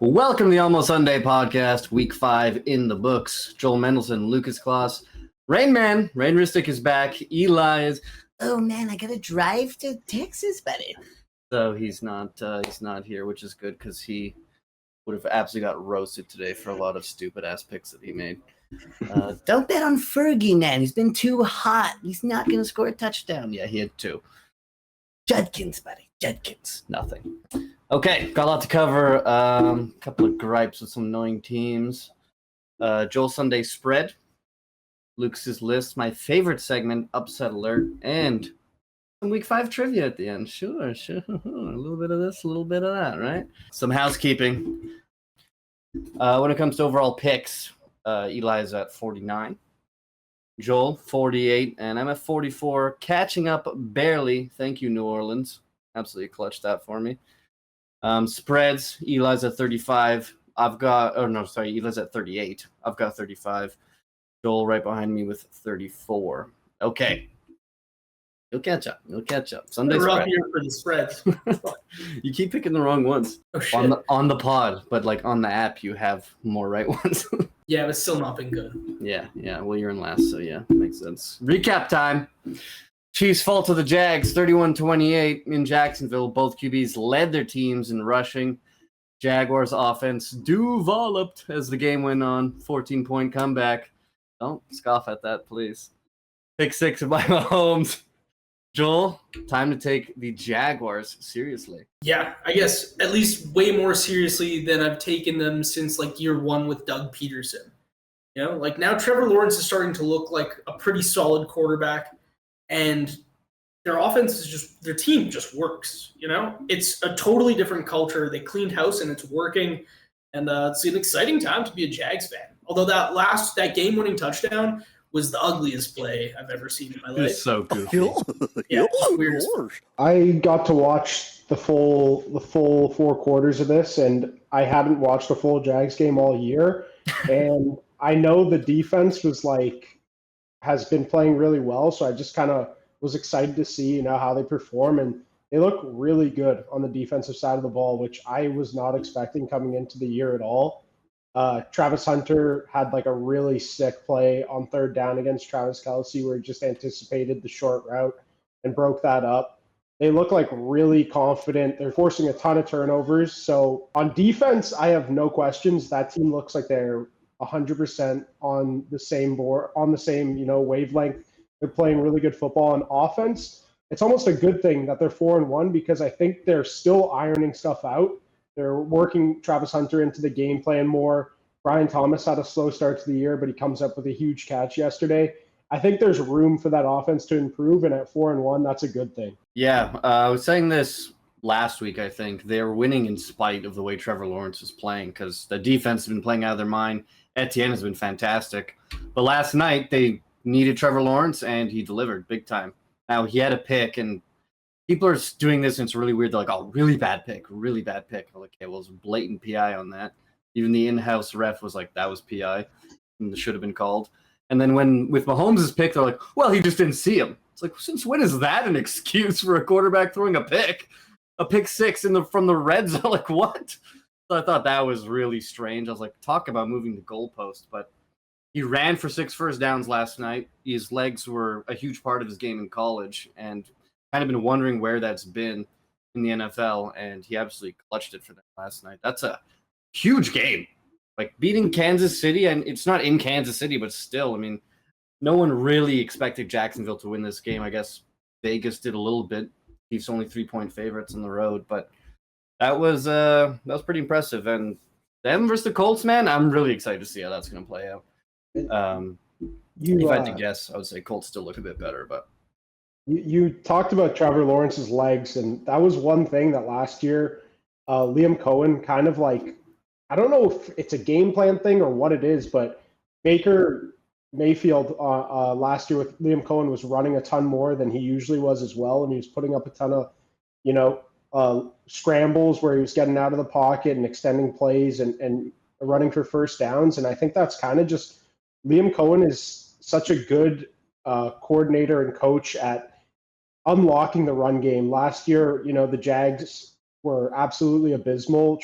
Welcome to the Almost Sunday podcast, week 5 in the books. Joel Mendelson, Lucas Kloss, Rain Ristic is back. Eli is, oh man, I gotta drive to Texas, buddy. So he's not here, which is good because he would have absolutely got roasted today for a lot of stupid ass picks that he made. Don't bet on Fergie, man. He's been too hot. He's not gonna score a touchdown. Yeah, he had 2. Judkins, buddy. Judkins. Nothing. Okay, got a lot to cover. A couple of gripes with some annoying teams. Joel Sunday spread. Lucas's list. My favorite segment, upset alert, and some week 5 trivia at the end. Sure. A little bit of this, a little bit of that, right? Some housekeeping. When it comes to overall picks, Eli's at 49. Joel, 48, and I'm at 44, catching up barely. Thank you, New Orleans. Absolutely clutched that for me. Spreads, Eli's at 35. Eli's at 38. I've got 35. Joel right behind me with 34. Okay. You'll catch up. Sunday We're spread. up here for the spreads. You keep picking the wrong ones. Oh, shit. On the pod, but like on the app, you have more right ones. Yeah, but still not been good. Yeah. Well, you're in last, so yeah, makes sense. Recap time. Chiefs fall to the Jags, 31-28 in Jacksonville. Both QBs led their teams in rushing. Jaguars offense developed as the game went on. 14-point comeback. Don't scoff at that, please. Pick 6 by Mahomes. Joel, time to take the Jaguars seriously. Yeah, I guess at least way more seriously than I've taken them since like year 1 with Doug Peterson. You know, like now Trevor Lawrence is starting to look like a pretty solid quarterback, and their offense is just, their team just works. You know, it's a totally different culture. They cleaned house and it's working, and it's an exciting time to be a Jags fan. Although that game-winning touchdown was the ugliest play I've ever seen in my life. It's so goofy. Yeah, it's weird. I got to watch the full 4 quarters of this, and I hadn't watched a full Jags game all year. And I know the defense has been playing really well, so I just kind of was excited to see how they perform, and they look really good on the defensive side of the ball, which I was not expecting coming into the year at all. Travis Hunter had a really sick play on 3rd down against Travis Kelce where he just anticipated the short route and broke that up. They look really confident. They're forcing a ton of turnovers. So on defense, I have no questions. That team looks like they're 100% on the same board, on the same, wavelength. They're playing really good football. On offense, it's almost a good thing that they're 4-1 because I think they're still ironing stuff out. They're working Travis Hunter into the game plan more. Brian Thomas had a slow start to the year, but he comes up with a huge catch yesterday. I think there's room for that offense to improve, and at 4-1, that's a good thing. Yeah, I was saying this last week, I think. They're winning in spite of the way Trevor Lawrence is playing because the defense has been playing out of their mind. Etienne has been fantastic. But last night, they needed Trevor Lawrence, and he delivered big time. Now, he had a pick, and people are doing this, and it's really weird. They're like, oh, really bad pick. I'm like, okay, well, it's a blatant PI on that. Even the in-house ref was like, that was PI, and it should have been called. And then with Mahomes' pick, they're like, well, he just didn't see him. It's like, since when is that an excuse for a quarterback throwing a pick? A pick 6 from the red zone? Like, what? So I thought that was really strange. I was like, talk about moving the goalpost. But he ran for 6 first downs last night. His legs were a huge part of his game in college, and kind of been wondering where that's been in the NFL, and he absolutely clutched it for them last night. That's a huge game. Beating Kansas City, and it's not in Kansas City, but still, I mean, no one really expected Jacksonville to win this game. I guess Vegas did a little bit. Chiefs only 3-point favorites on the road, but that was pretty impressive. And them versus the Colts, man, I'm really excited to see how that's going to play out. If I had to guess, I would say Colts still look a bit better, but You talked about Trevor Lawrence's legs, and that was one thing that last year Liam Cohen kind of I don't know if it's a game plan thing or what it is, but Baker Mayfield last year with Liam Cohen was running a ton more than he usually was as well, and he was putting up a ton of scrambles where he was getting out of the pocket and extending plays and running for first downs, and I think that's kind of just Liam Cohen is such a good coordinator and coach at unlocking the run game. Last year, the Jags were absolutely abysmal.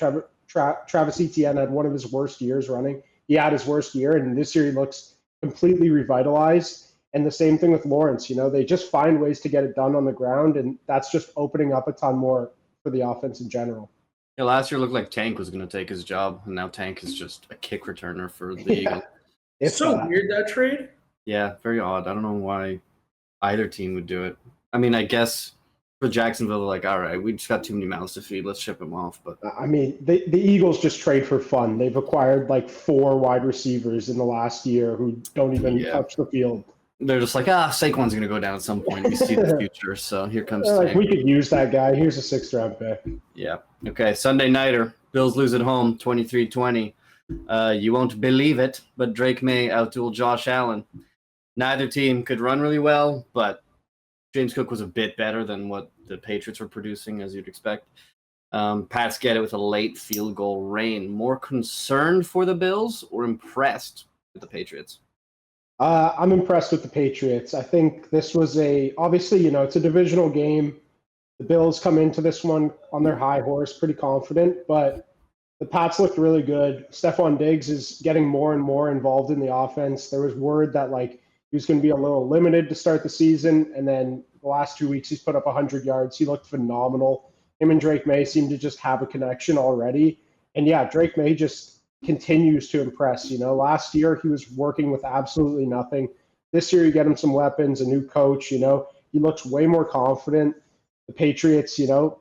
Travis Etienne had one of his worst years running. He had his worst year, and this year he looks completely revitalized. And the same thing with Lawrence. They just find ways to get it done on the ground, and that's just opening up a ton more for the offense in general. Yeah, last year looked like Tank was going to take his job, and now Tank is just a kick returner for the Eagles. It's so weird, that trade. Yeah, very odd. I don't know why either team would do it. I mean, I guess for Jacksonville, they're like, all right, we just got too many mouths to feed. Let's ship him off. But I mean, the Eagles just trade for fun. They've acquired like 4 wide receivers in the last year who don't even touch the field. They're just like, Saquon's going to go down at some point. We see the future, so here comes Tank. We could use that guy. Here's a 6th-round pick. Yeah. Okay, Sunday nighter. Bills lose at home, 23-20. You won't believe it, but Drake May outdueled Josh Allen. Neither team could run really well, but James Cook was a bit better than what the Patriots were producing, as you'd expect. Pats get it with a late field goal. Rain, more concerned for the Bills or impressed with the Patriots? I'm impressed with the Patriots. I think this was obviously, it's a divisional game. The Bills come into this one on their high horse, pretty confident, but the Pats looked really good. Stephon Diggs is getting more and more involved in the offense. There was word that he was going to be a little limited to start the season, and then the last 2 weeks he's put up 100 yards. He looked phenomenal. Him and Drake May seem to just have a connection already. And yeah, Drake May just continues to impress. Last year he was working with absolutely nothing. This year you get him some weapons, a new coach. He looks way more confident. The Patriots,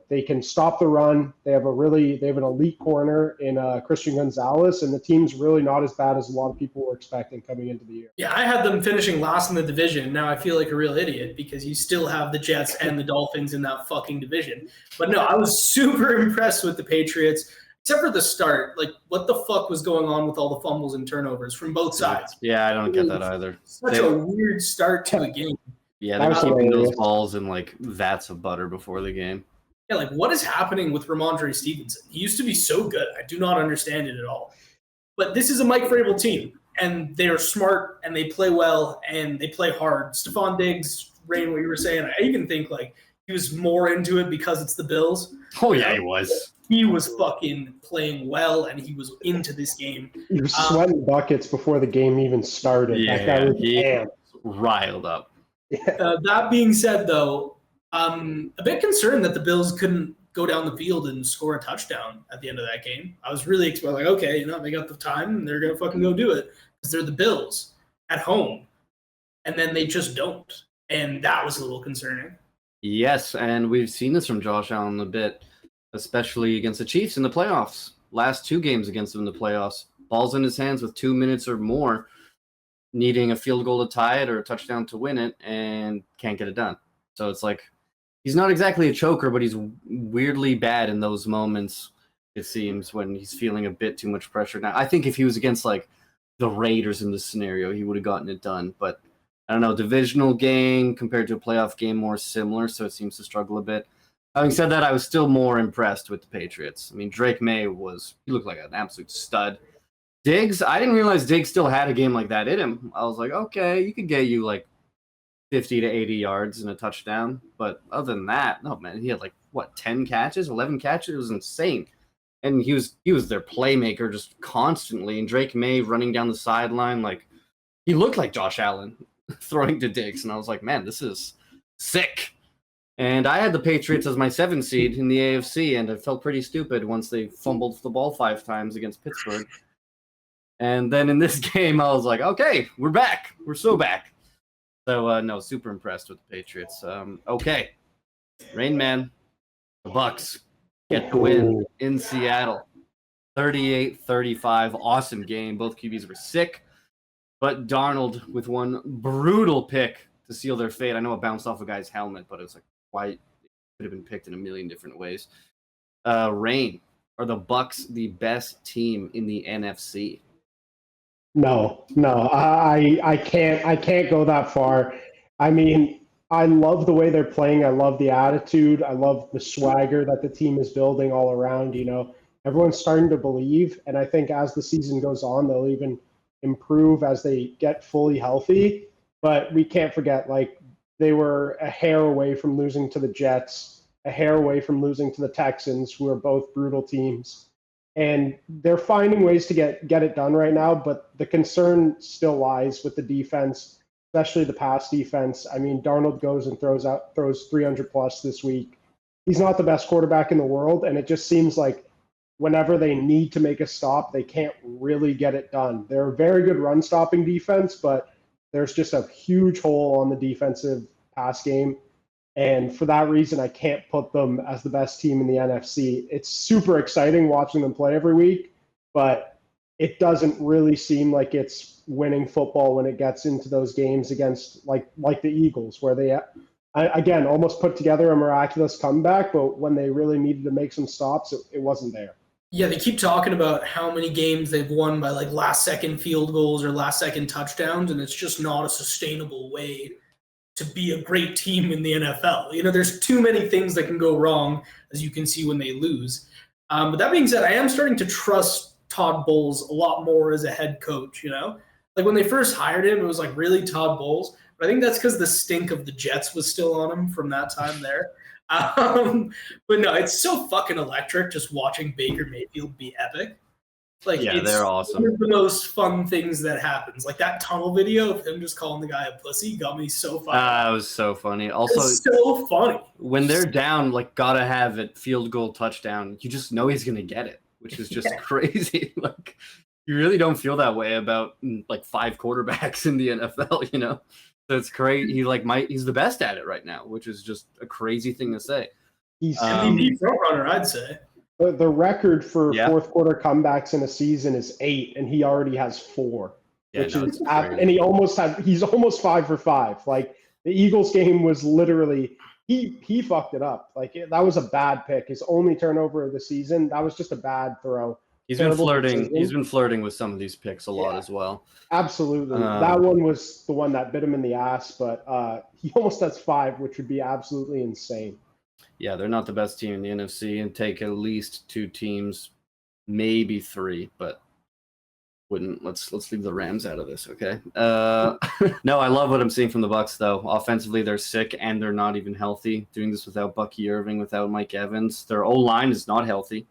they can stop the run. They have an elite corner in Christian Gonzalez, and the team's really not as bad as a lot of people were expecting coming into the year. Yeah, I had them finishing last in the division. Now I feel like a real idiot because you still have the Jets and the Dolphins in that fucking division. But no, I was super impressed with the Patriots. Except for the start, what the fuck was going on with all the fumbles and turnovers from both sides? Yeah, I don't get that either. Such a weird start to a game. Yeah, they're keeping those balls in vats of butter before the game. Yeah, what is happening with Ramondre Stevenson? He used to be so good. I do not understand it at all. But this is a Mike Vrabel team, and they are smart, and they play well, and they play hard. Stephon Diggs, Rain, what you were saying, I even think he was more into it because it's the Bills. Oh yeah, he was. He was fucking playing well, and he was into this game. He was sweating buckets before the game even started. Yeah, that guy was riled up. That being said, though, I'm a bit concerned that the Bills couldn't go down the field and score a touchdown at the end of that game. I was really expecting, okay, they got the time, and they're going to fucking go do it because they're the Bills at home. And then they just don't. And that was a little concerning. Yes, and we've seen this from Josh Allen a bit, especially against the Chiefs in the playoffs. Last 2 games against them in the playoffs. Ball's in his hands with 2 minutes or more, needing a field goal to tie it or a touchdown to win it, and can't get it done. So it's he's not exactly a choker, but he's weirdly bad in those moments, it seems, when he's feeling a bit too much pressure. Now, I think if he was against the Raiders in this scenario, he would have gotten it done. But I don't know, divisional game compared to a playoff game, more similar, so it seems to struggle a bit. Having said that, I was still more impressed with the Patriots. I mean, Drake May he looked like an absolute stud. Diggs, I didn't realize Diggs still had a game like that in him. I was like, okay, you could get you 50 to 80 yards and a touchdown. But other than that, no, man, he had 10 catches, 11 catches? It was insane. And he was their playmaker just constantly. And Drake May running down the sideline, he looked like Josh Allen throwing to Diggs. And I was like, man, this is sick. And I had the Patriots as my 7th seed in the AFC, and I felt pretty stupid once they fumbled the ball 5 times against Pittsburgh. And then in this game, I was like, okay, we're back. We're so back. So, no, super impressed with the Patriots. Okay, Rain Man, the Bucks get the win in Seattle. 38-35, awesome game. Both QBs were sick, but Darnold with one brutal pick to seal their fate. I know it bounced off a guy's helmet, but it was why it could have been picked in a million different ways. Rain, are the Bucks the best team in the NFC? No, I can't go that far. I mean, I love the way they're playing. I love the attitude. I love the swagger that the team is building all around. Everyone's starting to believe, and I think as the season goes on, they'll even improve as they get fully healthy. But we can't forget, they were a hair away from losing to the Jets, a hair away from losing to the Texans, who are both brutal teams. And they're finding ways to get it done right now, but the concern still lies with the defense, especially the pass defense. I mean, Darnold goes and throws 300 plus this week. He's not the best quarterback in the world, and it just seems like whenever they need to make a stop, they can't really get it done. They're a very good run-stopping defense, but there's just a huge hole on the defensive pass game. And for that reason, I can't put them as the best team in the NFC. It's super exciting watching them play every week, but it doesn't really seem like it's winning football when it gets into those games against like the Eagles, where they again almost put together a miraculous comeback, but when they really needed to make some stops, it wasn't there. Yeah, they keep talking about how many games they've won by like last-second field goals or last-second touchdowns, and it's just not a sustainable way to be a great team in the NFL. You know, there's too many things that can go wrong, as you can see when they lose. But that being said, I am starting to trust Todd Bowles a lot more as a head coach, you know? Like when they first hired him, it was like, really, Todd Bowles? But I think that's because the stink of the Jets was still on him from that time there. But no, it's so fucking electric just watching Baker Mayfield be epic. Like, Yeah, it's they're awesome. one of the most fun things that happens. Like that tunnel video of him just calling the guy a pussy got me so funny. It was so funny. Also, It's so funny. when they're down, like, gotta have it, field goal, touchdown, you just know he's gonna get it, which is just crazy. Like, you really don't feel that way about like 5 quarterbacks in the NFL, you know? So it's great. He's the best at it right now, which is just a crazy thing to say. He's MVP front runner, I'd say. The record for fourth quarter comebacks in a season is 8, and he already has 4. Yeah, which no, is, it's crazy. and he's almost 5 for 5. Like the Eagles game was literally he fucked it up. Like that was a bad pick. His only turnover of the season. That was just a bad throw. He's been flirting with some of these picks a lot as well. Absolutely. That one was the one that bit him in the ass, but he almost has 5, which would be absolutely insane. Yeah, they're not the best team in the NFC, and take at least 2 teams, maybe 3, but wouldn't. Let's leave the Rams out of this, okay? No, I love what I'm seeing from the Bucs though. Offensively, they're sick and they're not even healthy. Doing this without Bucky Irving, without Mike Evans, their O-line is not healthy.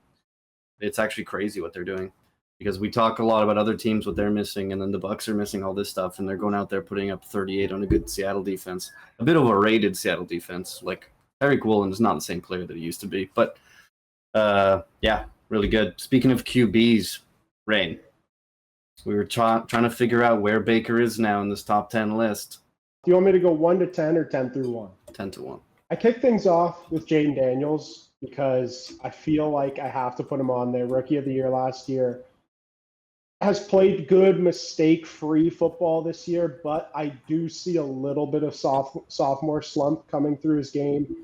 It's actually crazy what they're doing, because we talk a lot about other teams, what they're missing, and then the Bucs are missing all this stuff, and they're going out there putting up 38 on a good Seattle defense, a bit of a rated Seattle defense. Like Eric Woolen is not the same player that he used to be, but yeah, really good. Speaking of QBs, Rain, we were trying to figure out where Baker is now in this top 10 list. Do you want me to go 1 to 10 or 10 through 1? 10 to 1. I kick things off with Jaden Daniels because I feel like I have to put him on there. Rookie of the year last year. Has played good, mistake-free football this year, but I do see a little bit of sophomore slump coming through his game.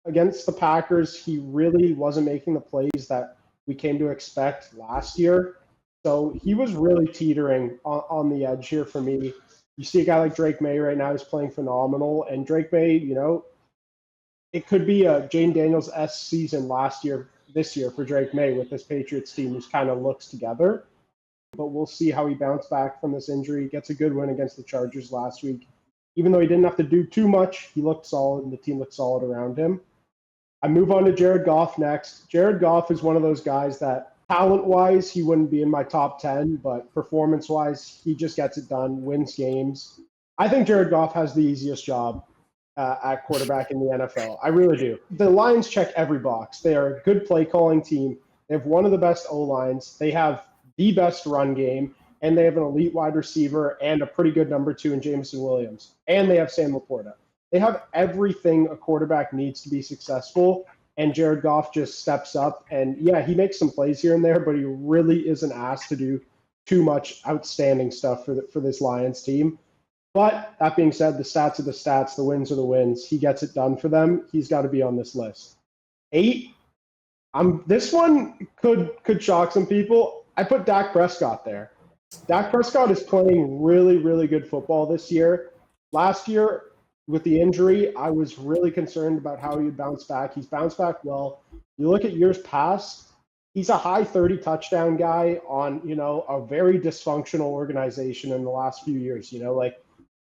Against the Packers, he really wasn't making the plays that we came to expect last year. So he was really teetering on the edge here for me. You see a guy like Drake May right now who's playing phenomenal, and Drake May, you know, it could be a Jaden Daniels-esque season this year for Drake May with this Patriots team who's kind of looks together. But we'll see how he bounced back from this injury. He gets a good win against the Chargers last week. Even though he didn't have to do too much, he looked solid, and the team looked solid around him. I move on to Jared Goff next. Jared Goff is one of those guys that talent-wise, he wouldn't be in my top 10, but performance-wise, he just gets it done, wins games. I think Jared Goff has the easiest job at quarterback in the NFL. I really do. The Lions check every box. They are a good play-calling team. They have one of the best O-lines. They have the best run game, and they have an elite wide receiver and a pretty good number 2 in Jameson Williams. And they have Sam Laporta. They have everything a quarterback needs to be successful, and Jared Goff just steps up. And, yeah, he makes some plays here and there, but he really isn't asked to do too much outstanding stuff for this Lions team. But that being said, the stats are the stats, the wins are the wins. He gets it done for them. He's got to be on this list. 8, this one could shock some people. I put Dak Prescott there. Dak Prescott is playing really, really good football this year. Last year, with the injury, I was really concerned about how he'd bounce back. He's bounced back well. You look at years past, he's a high 30 touchdown guy on, you know, a very dysfunctional organization in the last few years. You know, like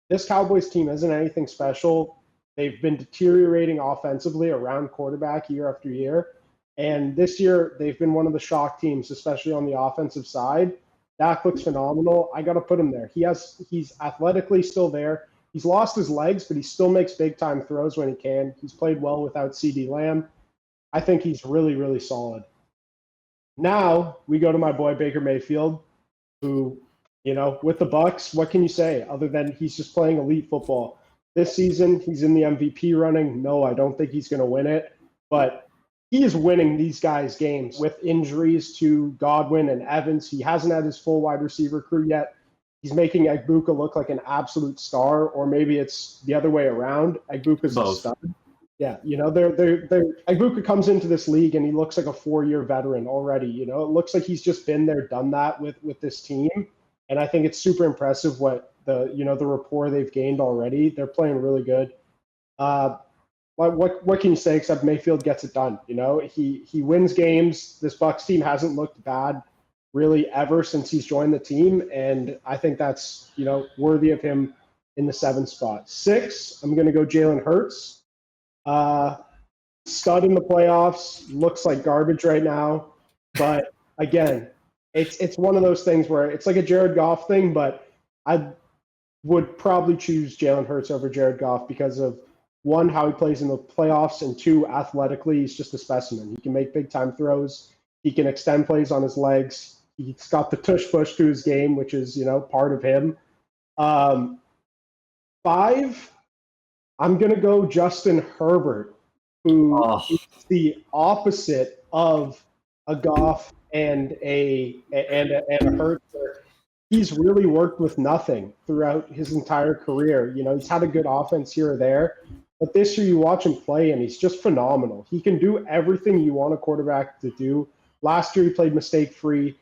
this Cowboys team isn't anything special. They've been deteriorating offensively around quarterback year after year. And this year, they've been one of the shock teams, especially on the offensive side. Dak looks phenomenal. I got to put him there. He's athletically still there. He's lost his legs, but he still makes big-time throws when he can. He's played well without CeeDee Lamb. I think he's really, really solid. Now we go to my boy Baker Mayfield, who, with the Bucs, what can you say other than he's just playing elite football? This season, he's in the MVP running. No, I don't think he's going to win it, but he is winning these guys' games with injuries to Godwin and Evans. He hasn't had his full wide receiver crew yet. He's making Egbuka look like an absolute star, or maybe it's the other way around. Egbuka's a stud. Yeah, Egbuka comes into this league and he looks like a 4-year veteran already. It looks like he's just been there, done that with this team, and I think it's super impressive what the rapport they've gained already. They're playing really good. What can you say except Mayfield gets it done? He wins games. This Bucs team hasn't looked bad really ever since he's joined the team, and I think that's worthy of him in the 7th spot. 6, I'm going to go Jalen Hurts. Stud in the playoffs, looks like garbage right now, but again, it's one of those things where it's like a Jared Goff thing, but I would probably choose Jalen Hurts over Jared Goff because of, 1, how he plays in the playoffs, and 2, athletically, he's just a specimen. He can make big-time throws. He can extend plays on his legs. He's got the tush-push to his game, which is, part of him. 5, I'm going to go Justin Herbert, who is the opposite of a Goff and a Hurts. He's really worked with nothing throughout his entire career. He's had a good offense here or there, but this year you watch him play and he's just phenomenal. He can do everything you want a quarterback to do. Last year he played mistake-free.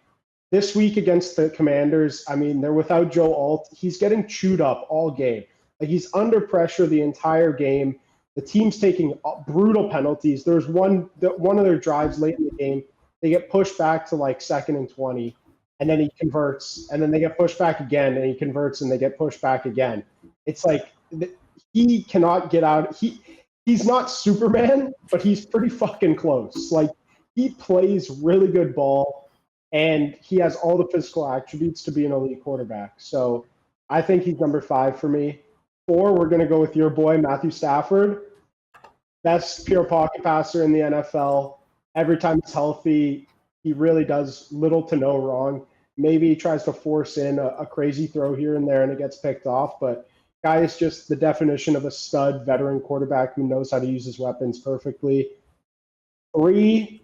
This week against the Commanders, they're without Joe Alt. He's getting chewed up all game. Like, he's under pressure the entire game. The team's taking brutal penalties. There's one of their drives late in the game. They get pushed back to 2nd and 20. And then he converts, and then they get pushed back again, and he converts, and they get pushed back again. It's like he cannot get out. He's not Superman, but he's pretty fucking close. He plays really good ball, and he has all the physical attributes to be an elite quarterback. So I think he's number 5 for me. 4, we're going to go with your boy, Matthew Stafford. Best pure pocket passer in the NFL. Every time he's healthy, he really does little to no wrong. Maybe he tries to force in a crazy throw here and there and it gets picked off, but guy is just the definition of a stud veteran quarterback who knows how to use his weapons perfectly. 3,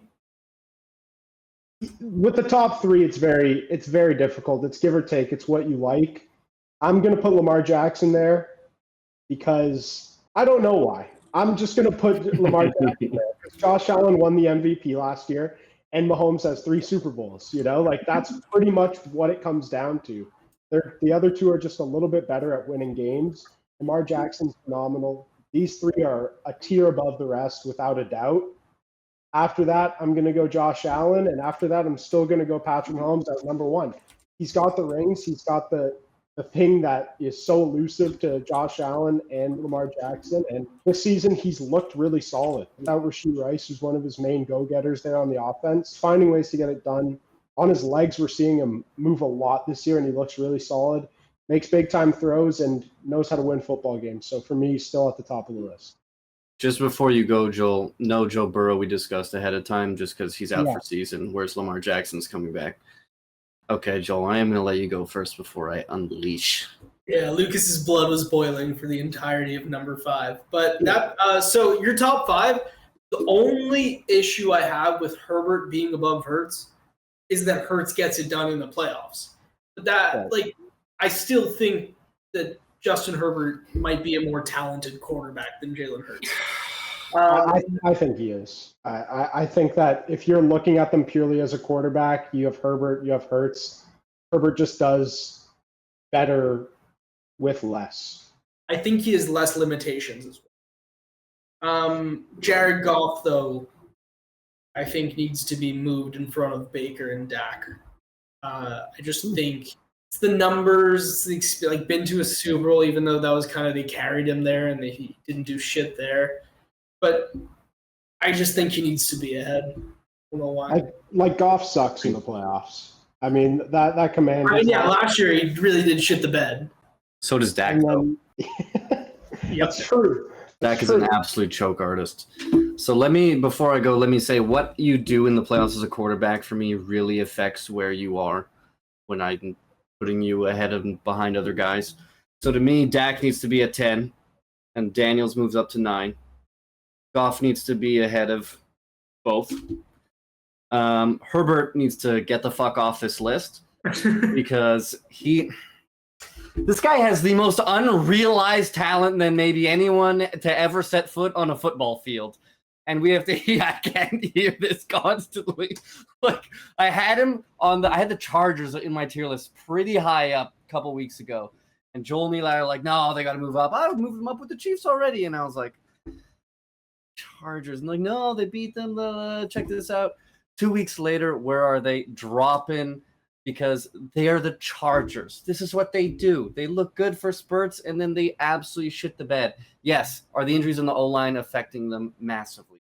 with the top 3, it's very difficult. It's give or take. It's what you like. I'm going to put Lamar Jackson there because I don't know why. I'm just going to put Lamar Jackson there because Josh Allen won the MVP last year. And Mahomes has 3 Super Bowls, that's pretty much what it comes down to. The other 2 are just a little bit better at winning games. Lamar Jackson's phenomenal. These 3 are a tier above the rest, without a doubt. After that, I'm going to go Josh Allen. And after that, I'm still going to go Patrick Mahomes as number 1. He's got the rings. He's got the thing that is so elusive to Josh Allen and Lamar Jackson. And this season, he's looked really solid. Without Rashee Rice, who's one of his main go-getters there on the offense, finding ways to get it done. On his legs, we're seeing him move a lot this year, and he looks really solid. Makes big-time throws and knows how to win football games. So for me, he's still at the top of the list. Just before you go, Joel, no Joe Burrow we discussed ahead of time just because he's out for season, whereas Lamar Jackson's coming back. Okay, Joel, I am going to let you go first before I unleash. Yeah, Lucas's blood was boiling for the entirety of number 5. But so your top 5, the only issue I have with Herbert being above Hurts is that Hurts gets it done in the playoffs. But I still think that Justin Herbert might be a more talented quarterback than Jalen Hurts. I think he is. I think that if you're looking at them purely as a quarterback, you have Herbert, you have Hurts. Herbert just does better with less. I think he has less limitations as well. Jared Goff, though, I think needs to be moved in front of Baker and Dak. I just think it's the numbers, been to a Super Bowl, even though that was they carried him there and he didn't do shit there. But I just think he needs to be ahead. don't know why. Like Goff sucks in the playoffs. I mean that command. Last year he really did shit the bed. So does Dak, though. That's true. Dak is an absolute choke artist. So before I go, let me say what you do in the playoffs as a quarterback for me really affects where you are when I'm putting you ahead and behind other guys. So to me, Dak needs to be at 10, and Daniels moves up to 9. Goff needs to be ahead of both. Herbert needs to get the fuck off this list because this guy has the most unrealized talent than maybe anyone to ever set foot on a football field. And we have to, I can't hear this constantly. Like, I had the Chargers in my tier list pretty high up a couple weeks ago. And Joel and Eli are like, no, they got to move up. I would move them up with the Chiefs already. And I was like, Chargers. And like, no, they beat them. Check this out. 2 weeks later, where are they? Dropping because they are the Chargers. This is what they do. They look good for spurts, and then they absolutely shit the bed. Yes, are the injuries on the O-line affecting them massively?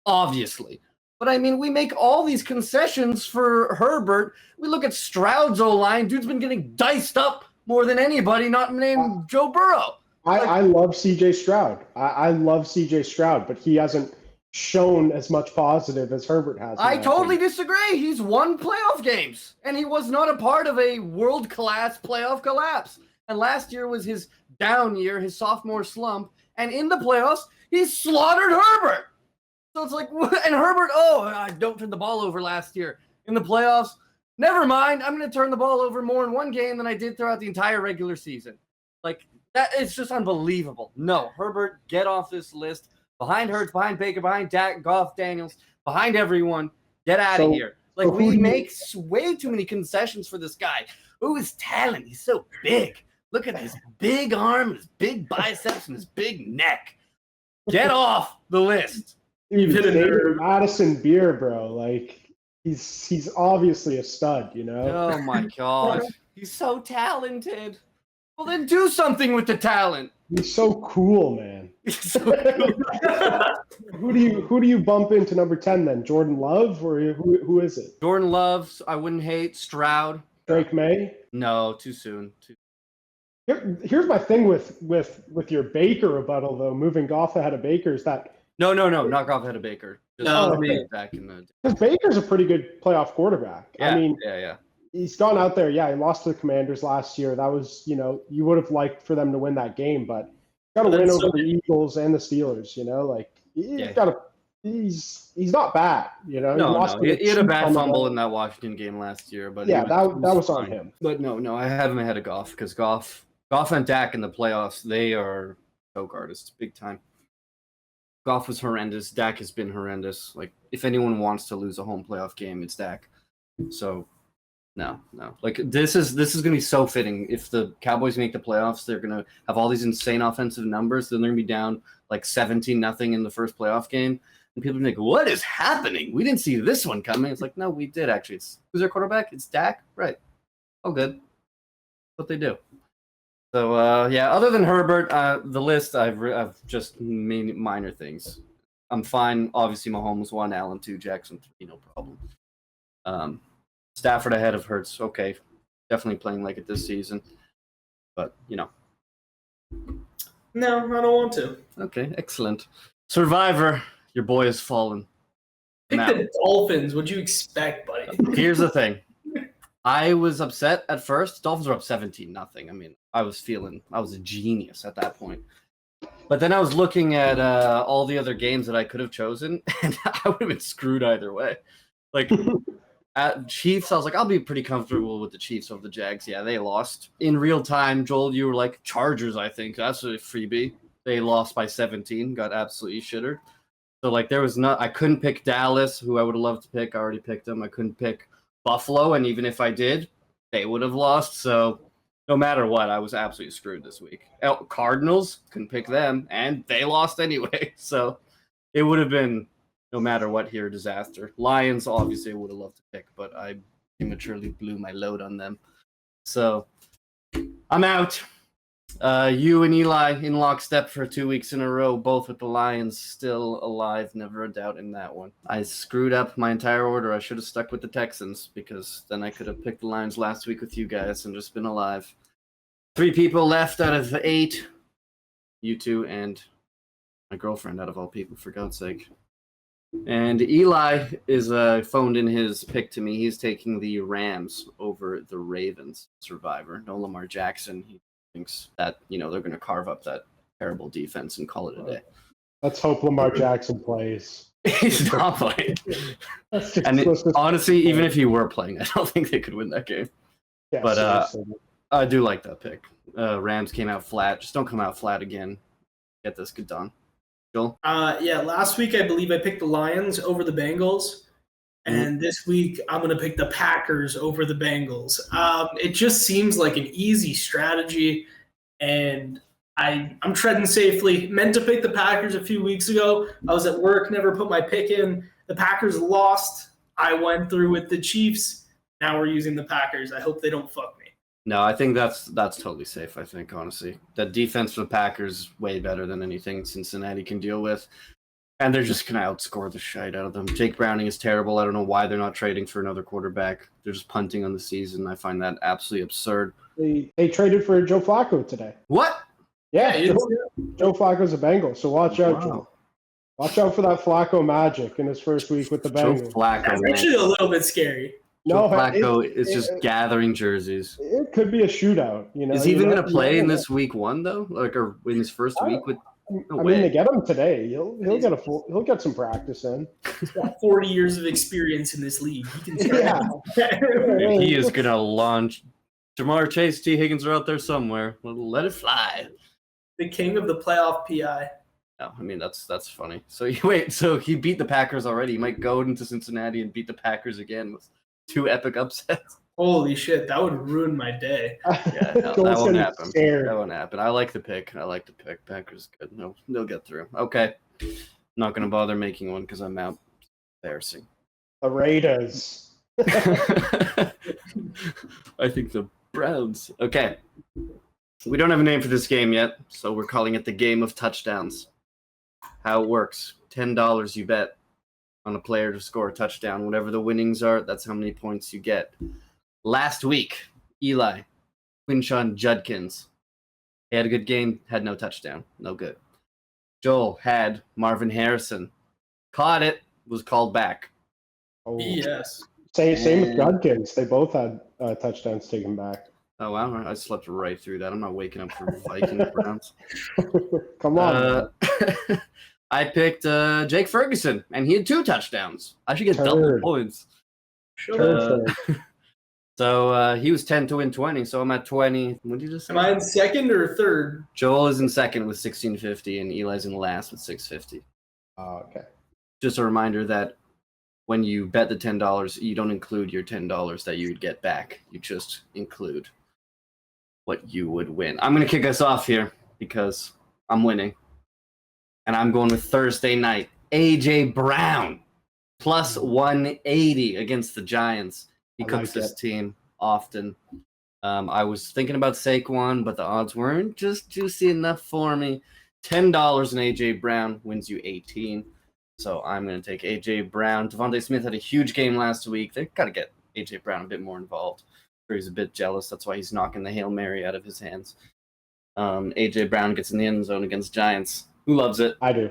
Obviously. But, I mean, we make all these concessions for Herbert. We look at Stroud's O-line. Dude's been getting diced up more than anybody not named Joe Burrow. I love C.J. Stroud. I love C.J. Stroud, but he hasn't shown as much positive as Herbert has. I totally disagree. He's won playoff games, and he was not a part of a world-class playoff collapse. And last year was his down year, his sophomore slump, and in the playoffs, he slaughtered Herbert. So it's like, and Herbert, I don't turn the ball over last year. In the playoffs, never mind, I'm going to turn the ball over more in one game than I did throughout the entire regular season. Like, that is just unbelievable. No, Herbert, get off this list. Behind Hurts, behind Baker, behind Dak, Goff, Daniels, behind everyone. Get out of here. Like, we make way too many concessions for this guy. Ooh, his talent. He's so big. Look at his big arm, his big biceps, and his big neck. Get off the list. Dude, Madison Beer, bro. Like, he's obviously a stud, you know? Oh, my gosh. He's so talented. Well, then do something with the talent. He's so cool, man. He's so cool. Who do you bump into number 10 then? Jordan Love or who is it? Jordan Love, I wouldn't hate. Stroud. Drake May? No, too soon. Here's my thing with your Baker rebuttal though. Moving Goff ahead of Baker is that No, not Goff ahead of Baker. Back in the because Baker's a pretty good playoff quarterback. Yeah, I mean, yeah. He's gone out there. Yeah, he lost to the Commanders last year. That was, you would have liked for them to win that game, but got to win over the Eagles and the Steelers. Like he's not bad. No. He had a bad fumble in that Washington game last year, but yeah, that was on him. But no, I have him ahead of Goff because Goff and Dak in the playoffs, they are choke artists, big time. Goff was horrendous. Dak has been horrendous. Like, if anyone wants to lose a home playoff game, it's Dak. So. No. Like, this is going to be so fitting. If the Cowboys make the playoffs, they're going to have all these insane offensive numbers. Then they're going to be down like 17-0 in the first playoff game. And people are going to be like, what is happening? We didn't see this one coming. It's like, no, we did actually. Who's their quarterback? It's Dak? Right. Oh, good. That's what they do. So, other than Herbert, the list, I've just minor things. I'm fine. Obviously, Mahomes 1, Allen 2, Jackson 3, no problem. Stafford ahead of Hurts. Okay, definitely playing like it this season. But, No, I don't want to. Okay, excellent. Survivor, your boy has fallen. Pick the Dolphins. What'd you expect, buddy? Here's the thing. I was upset at first. Dolphins were up 17-0. I mean, I was a genius at that point. But then I was looking at all the other games that I could have chosen, and I would have been screwed either way. Like... At Chiefs, I was like, I'll be pretty comfortable with the Chiefs over the Jags. Yeah, they lost. In real time, Joel, you were like, Chargers, I think. That's a freebie. They lost by 17, got absolutely shittered. So, like, I couldn't pick Dallas, who I would have loved to pick. I already picked them. I couldn't pick Buffalo, and even if I did, they would have lost. So, no matter what, I was absolutely screwed this week. Cardinals, couldn't pick them, and they lost anyway. So, it would have been... no matter what here, disaster. Lions, obviously, I would have loved to pick, but I prematurely blew my load on them. So, I'm out. You and Eli in lockstep for 2 weeks in a row, both with the Lions still alive. Never a doubt in that one. I screwed up my entire order. I should have stuck with the Texans because then I could have picked the Lions last week with you guys and just been alive. 3 people left out of 8. You two and my girlfriend, out of all people, for God's sake. And Eli is phoned in his pick to me. He's taking the Rams over the Ravens. Survivor. No Lamar Jackson. He thinks that, they're going to carve up that terrible defense and call it a day. Let's hope Lamar Jackson plays. He's not playing. Honestly, even if he were playing, I don't think they could win that game. Yeah, but I do like that pick. Rams came out flat. Just don't come out flat again. Get this good done. Joel? Yeah, last week I believe I picked the Lions over the Bengals. And this week, I'm going to pick the Packers over the Bengals. It just seems like an easy strategy, and I'm treading safely. Meant to pick the Packers a few weeks ago. I was at work, never put my pick in. The Packers lost. I went through with the Chiefs. Now we're using the Packers. I hope they don't fuck me. No, I think that's totally safe, I think, honestly. The defense for the Packers is way better than anything Cincinnati can deal with. And they're just going to outscore the shite out of them. Jake Browning is terrible. I don't know why they're not trading for another quarterback. They're just punting on the season. I find that absolutely absurd. They traded for Joe Flacco today. What? Yeah, Joe Flacco's a Bengal, so watch out, Joe. Watch out for that Flacco magic in his first week with the Bengals. Joe Flacco, That's actually a little bit scary. Joe Flacco is just gathering jerseys. It could be a shootout. Is he even going to play in this week 1 though, or in his first week with? I mean, they get him today. He'll get some practice in. He's got 40 years of experience in this league. He can He is going to launch. Jamar Chase, T. Higgins are out there somewhere. Let it fly. The king of the playoff PI. No, I mean that's funny. So he beat the Packers already. He might go into Cincinnati and beat the Packers again with 2 epic upsets. Holy shit, that would ruin my day. Yeah, no, that won't happen. That won't happen. I like the pick. Packers good. No, they'll get through. Okay. I'm not going to bother making one because I'm out. Embarrassing. The Raiders. I think the Browns. Okay. We don't have a name for this game yet, so we're calling it the game of touchdowns. How it works. $10 you bet on a player to score a touchdown. Whatever the winnings are, that's how many points you get. Last week, Eli, Quinshon Judkins. He had a good game, had no touchdown. No good. Joel had Marvin Harrison. Caught it, was called back. Oh. Yes. Same with Judkins. They both had touchdowns taken back. Oh, wow. I slept right through that. I'm not waking up for Vikings Browns. Come on. I picked Jake Ferguson, and he had 2 touchdowns. I should get double points. So he was 10 to win 20, so I'm at 20. What did you just say? Am I in second or third? Joel is in second with 1650, and Eli's in last with 650. Okay. Just a reminder that when you bet the $10, you don't include your $10 that you would get back. You just include what you would win. I'm going to kick us off here because I'm winning. And I'm going with Thursday night. A.J. Brown, plus 180 against the Giants. He cooks this team often. I was thinking about Saquon, but the odds weren't just juicy enough for me. $10 in A.J. Brown wins you 18. So I'm going to take A.J. Brown. Devontae Smith had a huge game last week. They've got to get A.J. Brown a bit more involved. He's a bit jealous. That's why he's knocking the Hail Mary out of his hands. A.J. Brown gets in the end zone against Giants. Who loves it? I do.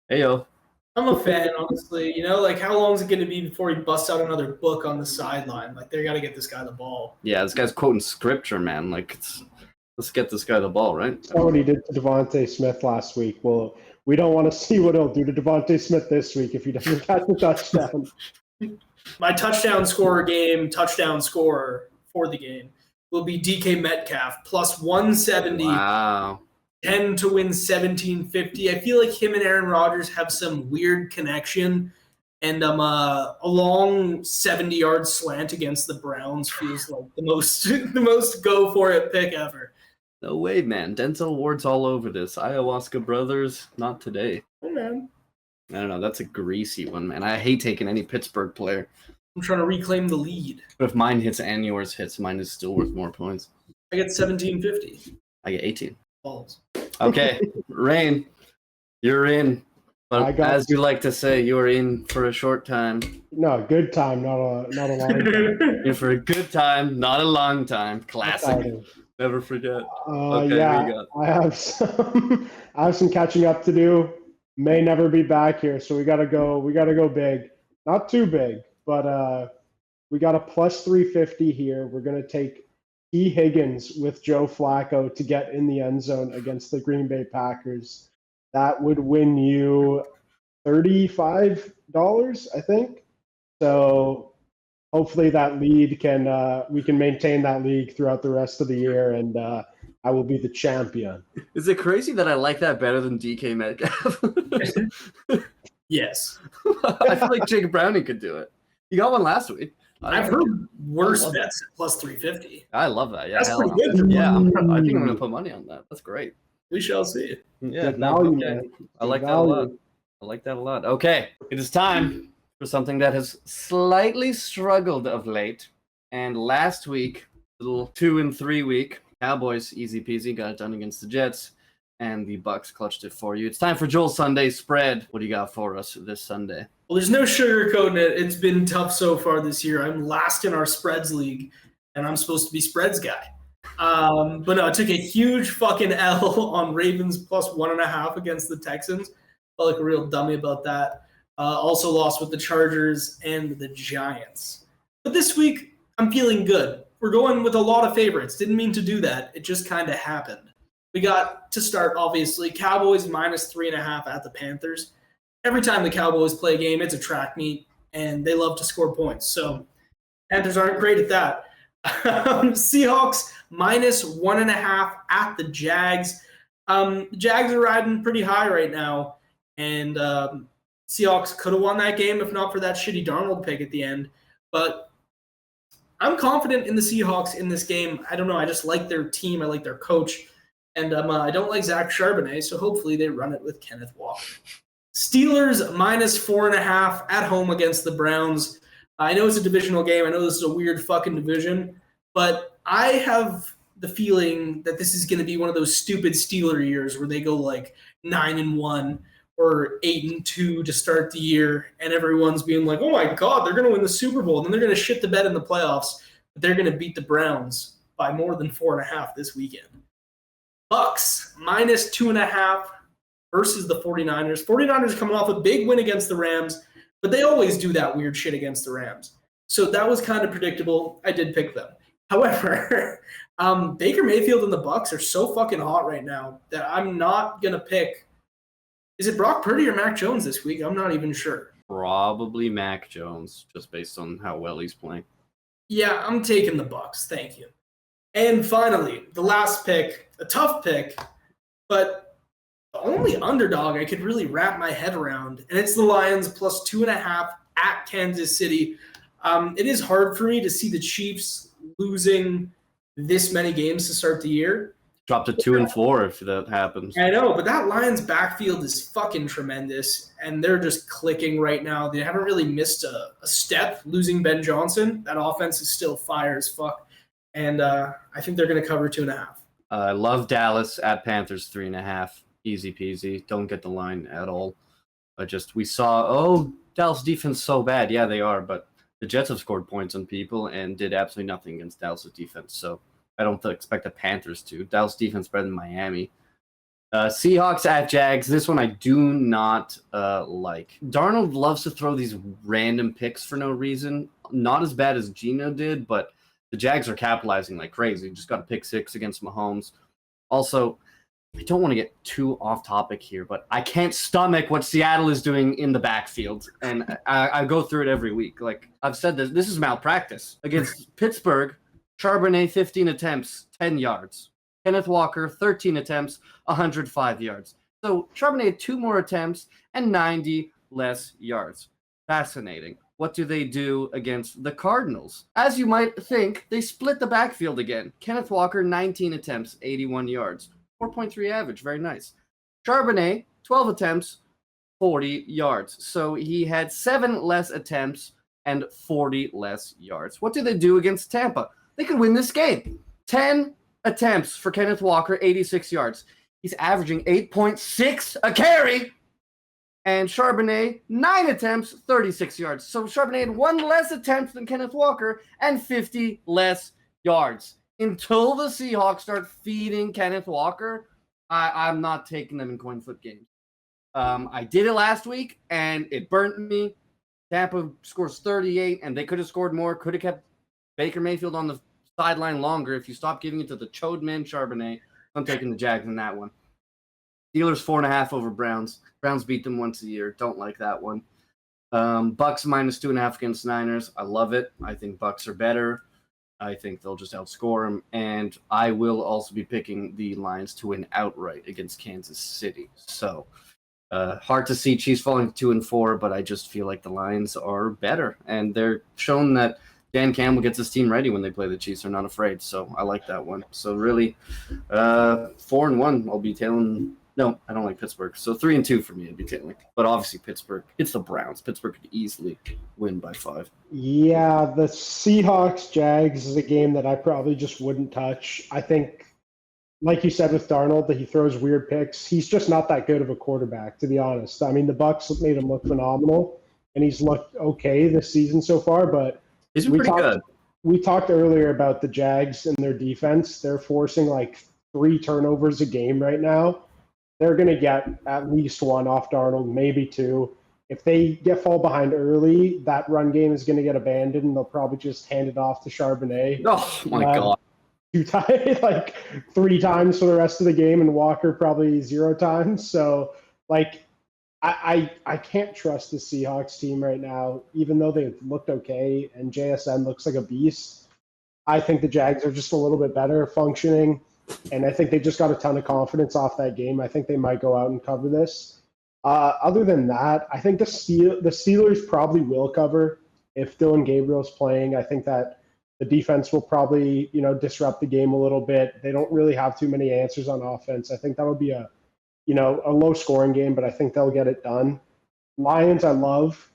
Hey, yo. I'm a fan, honestly. How long is it going to be before he busts out another book on the sideline? They got to get this guy the ball. Yeah, this guy's quoting scripture, man. Let's get this guy the ball, right? That's what he did to Devontae Smith last week. Well, we don't want to see what he'll do to Devontae Smith this week if he doesn't catch a touchdown. My touchdown scorer for the game will be DK Metcalf, plus 170. Wow. 10 to win 1750. I feel like him and Aaron Rodgers have some weird connection, and a long 70-yard slant against the Browns feels like the most go for it pick ever. No way, man. Denzel Ward's all over this. Ayahuasca Brothers, not today. Oh, man. I don't know. That's a greasy one, man. I hate taking any Pittsburgh player. I'm trying to reclaim the lead. But if mine hits and yours hits, mine is still worth more points. I get 1750. I get 18. Balls. Okay, Rain, you're in. But as you like to say, you're in for a short time. No, good time, not a long time. In for a good time, not a long time. Classic. Never forget. Okay, yeah, I have some catching up to do. May never be back here, so we gotta go big. Not too big, but we got a plus 350 here. We're gonna take T. Higgins with Joe Flacco to get in the end zone against the Green Bay Packers. That would win you $35, I think. So hopefully that lead we can maintain that league throughout the rest of the year, and I will be the champion. Is it crazy that I like that better than DK Metcalf? Yes. I feel like Jacob Browning could do it. You got one last week. I've heard worse bets at plus 350. I love that. Yeah, that's pretty good. Yeah, I think I'm going to put money on that. That's great. We shall see. Yeah, okay. I like that a lot. I like that a lot. Okay, it is time for something that has slightly struggled of late. And last week, little 2 and 3 week, Cowboys easy peasy got it done against the Jets, and the Bucks clutched it for you. It's time for Joel's Sunday spread. What do you got for us this Sunday? Well, there's no sugarcoating it. It's been tough so far this year. I'm last in our spreads league, and I'm supposed to be spreads guy. But no, I took a huge fucking L on Ravens plus 1.5 against the Texans. Felt like a real dummy about that. Also lost with the Chargers and the Giants. But this week, I'm feeling good. We're going with a lot of favorites. Didn't mean to do that. It just kind of happened. We got to start, obviously, Cowboys minus 3.5 at the Panthers. Every time the Cowboys play a game, it's a track meet, and they love to score points. So Panthers aren't great at that. Seahawks minus 1.5 at the Jags. The Jags are riding pretty high right now, and Seahawks could have won that game if not for that shitty Darnold pick at the end. But I'm confident in the Seahawks in this game. I don't know. I just like their team. I like their coach. And I don't like Zach Charbonnet, so hopefully they run it with Kenneth Walker. Steelers minus 4.5 at home against the Browns. I know it's a divisional game. I know this is a weird fucking division, but I have the feeling that this is going to be one of those stupid Steeler years where they go like 9-1 or 8-2 to start the year, and everyone's being like, "Oh my God, they're going to win the Super Bowl," and then they're going to shit the bed in the playoffs. But they're going to beat the Browns by more than 4.5 this weekend. Bucks minus 2.5 versus the 49ers. 49ers coming off a big win against the Rams, but they always do that weird shit against the Rams. So that was kind of predictable. I did pick them. However, Baker Mayfield and the Bucks are so fucking hot right now that I'm not going to pick. Is it Brock Purdy or Mac Jones this week? I'm not even sure. Probably Mac Jones, just based on how well he's playing. Yeah, I'm taking the Bucks. Thank you. And finally, the last pick, a tough pick, but the only underdog I could really wrap my head around, and it's the Lions plus 2.5 at Kansas City. It is hard for me to see the Chiefs losing this many games to start the year. Drop to 2-4 if that happens. I know, but that Lions backfield is fucking tremendous, and they're just clicking right now. They haven't really missed a step losing Ben Johnson. That offense is still fire as fuck. And I think they're going to cover 2.5. I love Dallas at Panthers 3.5. Easy peasy. Don't get the line at all. We saw, Dallas defense so bad. Yeah, they are. But the Jets have scored points on people and did absolutely nothing against Dallas' defense. So I don't expect the Panthers to. Dallas defense better than Miami. Seahawks at Jags. This one I do not like. Darnold loves to throw these random picks for no reason. Not as bad as Geno did, but the Jags are capitalizing like crazy. Just got a pick 6 against Mahomes. Also, I don't want to get too off topic here, but I can't stomach what Seattle is doing in the backfield. And I go through it every week. Like I've said this is malpractice. Against Pittsburgh, Charbonnet 15 attempts, 10 yards. Kenneth Walker 13 attempts, 105 yards. So Charbonnet had 2 more attempts and 90 less yards. Fascinating. What do they do against the Cardinals? As you might think, they split the backfield again. Kenneth Walker, 19 attempts, 81 yards. 4.3 average, very nice. Charbonnet, 12 attempts, 40 yards. So he had 7 less attempts and 40 less yards. What do they do against Tampa? They could win this game. 10 attempts for Kenneth Walker, 86 yards. He's averaging 8.6 a carry. And Charbonnet, 9 attempts, 36 yards. So Charbonnet had 1 less attempt than Kenneth Walker and 50 less yards. Until the Seahawks start feeding Kenneth Walker, I'm not taking them in coin flip games. I did it last week, and it burnt me. Tampa scores 38, and they could have scored more, could have kept Baker Mayfield on the sideline longer if you stop giving it to the chode man Charbonnet. I'm taking the Jags in that one. Steelers 4.5 over Browns. Browns beat them once a year. Don't like that one. Bucks minus 2.5 against Niners. I love it. I think Bucks are better. I think they'll just outscore them. And I will also be picking the Lions to win outright against Kansas City. So hard to see Chiefs falling to 2-4, but I just feel like the Lions are better. And they're shown that Dan Campbell gets his team ready when they play the Chiefs. They're not afraid. So I like that one. So really, 4-1, I'll be tailing. No, I don't like Pittsburgh. So 3-2 for me, I'd be tailing. But obviously Pittsburgh, it's the Browns. Pittsburgh could easily win by 5. Yeah, the Seahawks-Jags is a game that I probably just wouldn't touch. I think, like you said with Darnold, that he throws weird picks. He's just not that good of a quarterback, to be honest. I mean, the Bucs made him look phenomenal, and he's looked okay this season so far, but He's been pretty good. We talked earlier about the Jags and their defense. They're forcing like 3 turnovers a game right now. They're going to get at least 1 off Darnold, maybe 2. If they fall behind early, that run game is going to get abandoned, and they'll probably just hand it off to Charbonnet. Oh, my God. 2 times, like 3 times for the rest of the game, and Walker probably 0 times. So, like, I can't trust the Seahawks team right now, even though they've looked okay, and JSN looks like a beast. I think the Jags are just a little bit better functioning. And I think they just got a ton of confidence off that game. I think they might go out and cover this. Other than that, I think the Steelers probably will cover if Dylan Gabriel's playing. I think that the defense will probably, disrupt the game a little bit. They don't really have too many answers on offense. I think that would be a low scoring game, but I think they'll get it done. Lions, I love,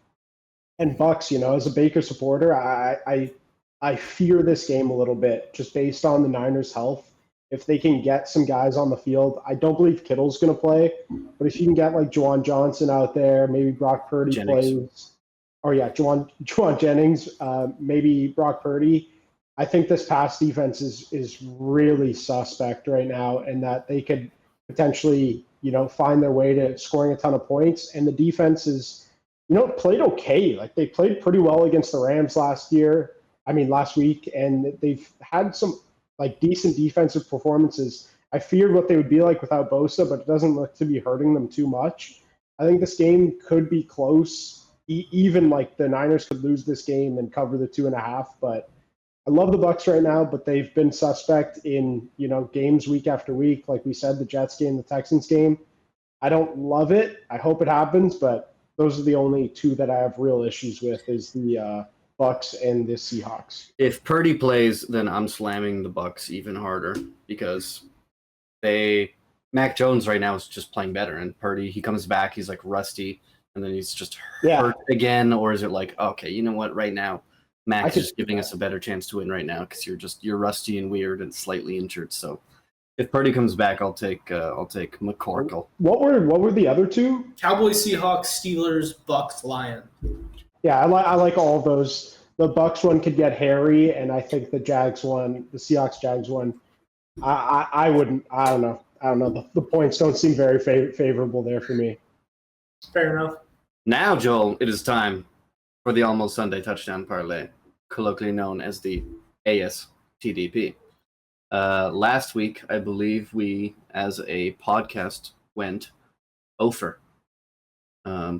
and Bucks. As a Baker supporter, I fear this game a little bit just based on the Niners' health. If they can get some guys on the field, I don't believe Kittle's going to play, but if you can get like Juwan Johnson out there, maybe Brock Purdy plays. Oh yeah, Juwan Jennings, maybe Brock Purdy. I think this pass defense is really suspect right now, and that they could potentially, find their way to scoring a ton of points. And the defense is, played okay. Like they played pretty well against the Rams last week, and they've had some like decent defensive performances. I feared what they would be like without Bosa, but it doesn't look to be hurting them too much. I think this game could be close. Even like the Niners could lose this game and cover the 2.5. But I love the Bucs right now, but they've been suspect in games week after week. Like we said, the Jets game, the Texans game. I don't love it. I hope it happens, but those are the only 2 that I have real issues with. Is the Bucks and the Seahawks. If Purdy plays, then I'm slamming the Bucks even harder because Mac Jones right now is just playing better, and Purdy, he comes back, he's like rusty, and then he's just hurt again. Or is it like, okay, you know what? Right now, Mac's just giving us a better chance to win right now because you're rusty and weird and slightly injured. So if Purdy comes back, I'll take McCorkle. What were the other 2? Cowboys, Seahawks, Steelers, Bucks, Lions. Yeah, I like all of those. The Bucks one could get hairy, and I think the Seahawks Jags one, I wouldn't. I don't know. The points don't seem very favorable there for me. Fair enough. Now, Joel, it is time for the Almost Sunday Touchdown Parlay, colloquially known as the ASTDP. Last week, I believe we, as a podcast, went over. I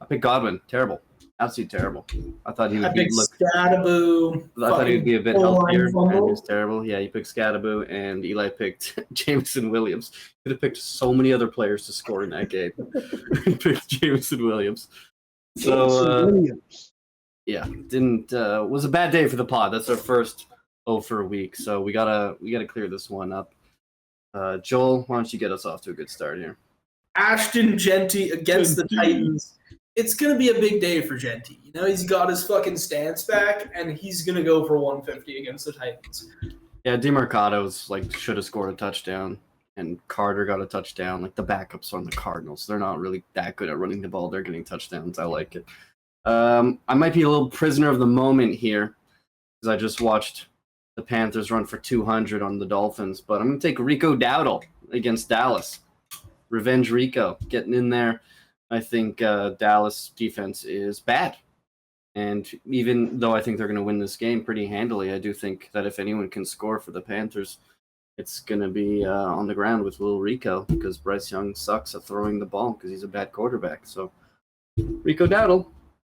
picked Godwin. Terrible. Absolutely terrible. I thought he would be Scattaboo. I thought he would be a bit healthier, and he was terrible. Yeah, you picked Scattaboo, and Eli picked Jameson Williams. Could have picked so many other players to score in that game. He picked Jameson Williams. So yeah, was a bad day for the pod. That's our first for a week, so we gotta clear this one up. Joel, why don't you get us off to a good start here? Ashton Genty against the Titans. It's going to be a big day for Genty. He's got his fucking stance back, and he's going to go for 150 against the Titans. Yeah, DeMarcado's like should have scored a touchdown, and Carter got a touchdown. Like the backups on the Cardinals, they're not really that good at running the ball. They're getting touchdowns. I like it. I might be a little prisoner of the moment here because I just watched the Panthers run for 200 on the Dolphins, but I'm going to take Rico Dowdle against Dallas. Revenge Rico getting in there. I think Dallas defense is bad. And even though I think they're going to win this game pretty handily, I do think that if anyone can score for the Panthers, it's going to be on the ground with Lil Rico because Bryce Young sucks at throwing the ball because he's a bad quarterback. So Rico Dowdle,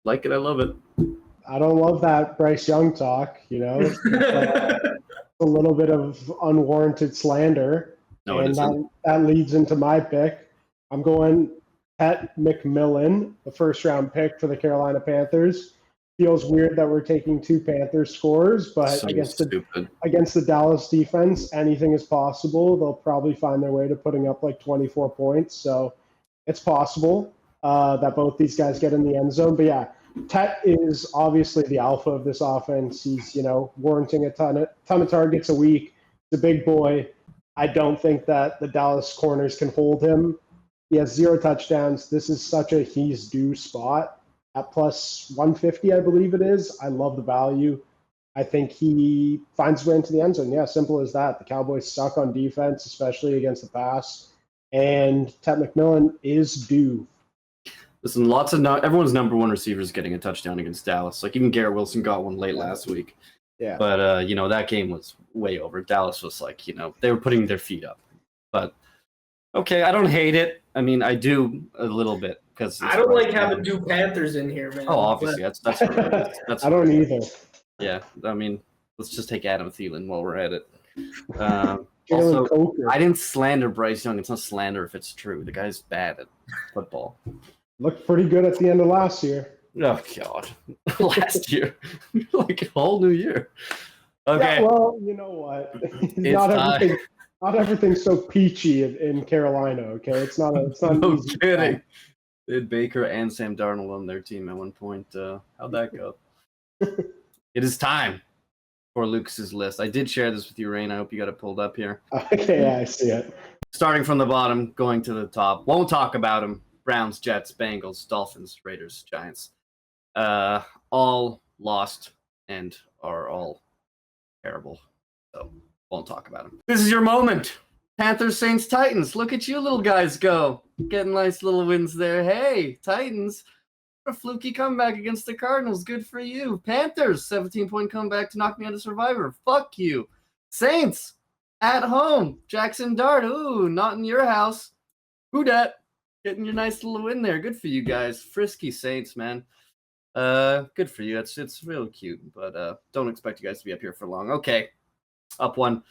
like it, I love it. I don't love that Bryce Young talk, It's a little bit of unwarranted slander. No, and that leads into my pick. I'm going Pat McMillan, the first-round pick for the Carolina Panthers. Feels weird that we're taking two Panthers scores, but So against stupid. the Dallas defense, anything is possible. They'll probably find their way to putting up like 24 points, so it's possible that both these guys get in the end zone. But yeah, Tet is obviously the alpha of this offense. He's warranting a ton of targets a week. He's a big boy. I don't think that the Dallas corners can hold him. He has 0 touchdowns. This is such a he's due spot at plus 150, I believe it is. I love the value. I think he finds his way into the end zone. Yeah, simple as that. The Cowboys suck on defense, especially against the pass. And Tet McMillan is due. Listen, everyone's number one receiver is getting a touchdown against Dallas. Like even Garrett Wilson got one late last week. Yeah. But that game was way over. Dallas was like, they were putting their feet up. But okay, I don't hate it. I mean, I do a little bit because I don't like having two Panthers in here, man. Oh, obviously, that's that's. I don't either. Yeah, I mean, let's just take Adam Thielen while we're at it. Jalen Also, Coker. I didn't slander Bryce Young. It's not slander if it's true. The guy's bad at football. Looked pretty good at the end of last year. Oh God, last year, like a whole new year. Okay. Yeah, well, you know what? Not everything's so peachy in Carolina. Okay, it's not. No easy kidding. They had Baker and Sam Darnold on their team at one point. How'd that go? It is time for Lucas's list. I did share this with you, Rain. I hope you got it pulled up here. Okay, yeah, I see it. Starting from the bottom, going to the top. Won't talk about them. Browns, Jets, Bengals, Dolphins, Raiders, Giants. All lost and are all terrible. So won't talk about them. This is your moment. Panthers, Saints, Titans. Look at you little guys go. Getting nice little wins there. Hey, Titans. A fluky comeback against the Cardinals. Good for you. Panthers, 17-point comeback to knock me out of Survivor. Fuck you. Saints, at home. Jackson Dart. Ooh, not in your house. Who dat? Getting your nice little win there. Good for you guys. Frisky Saints, man. Good for you. It's real cute, but don't expect you guys to be up here for long. Okay. Up one.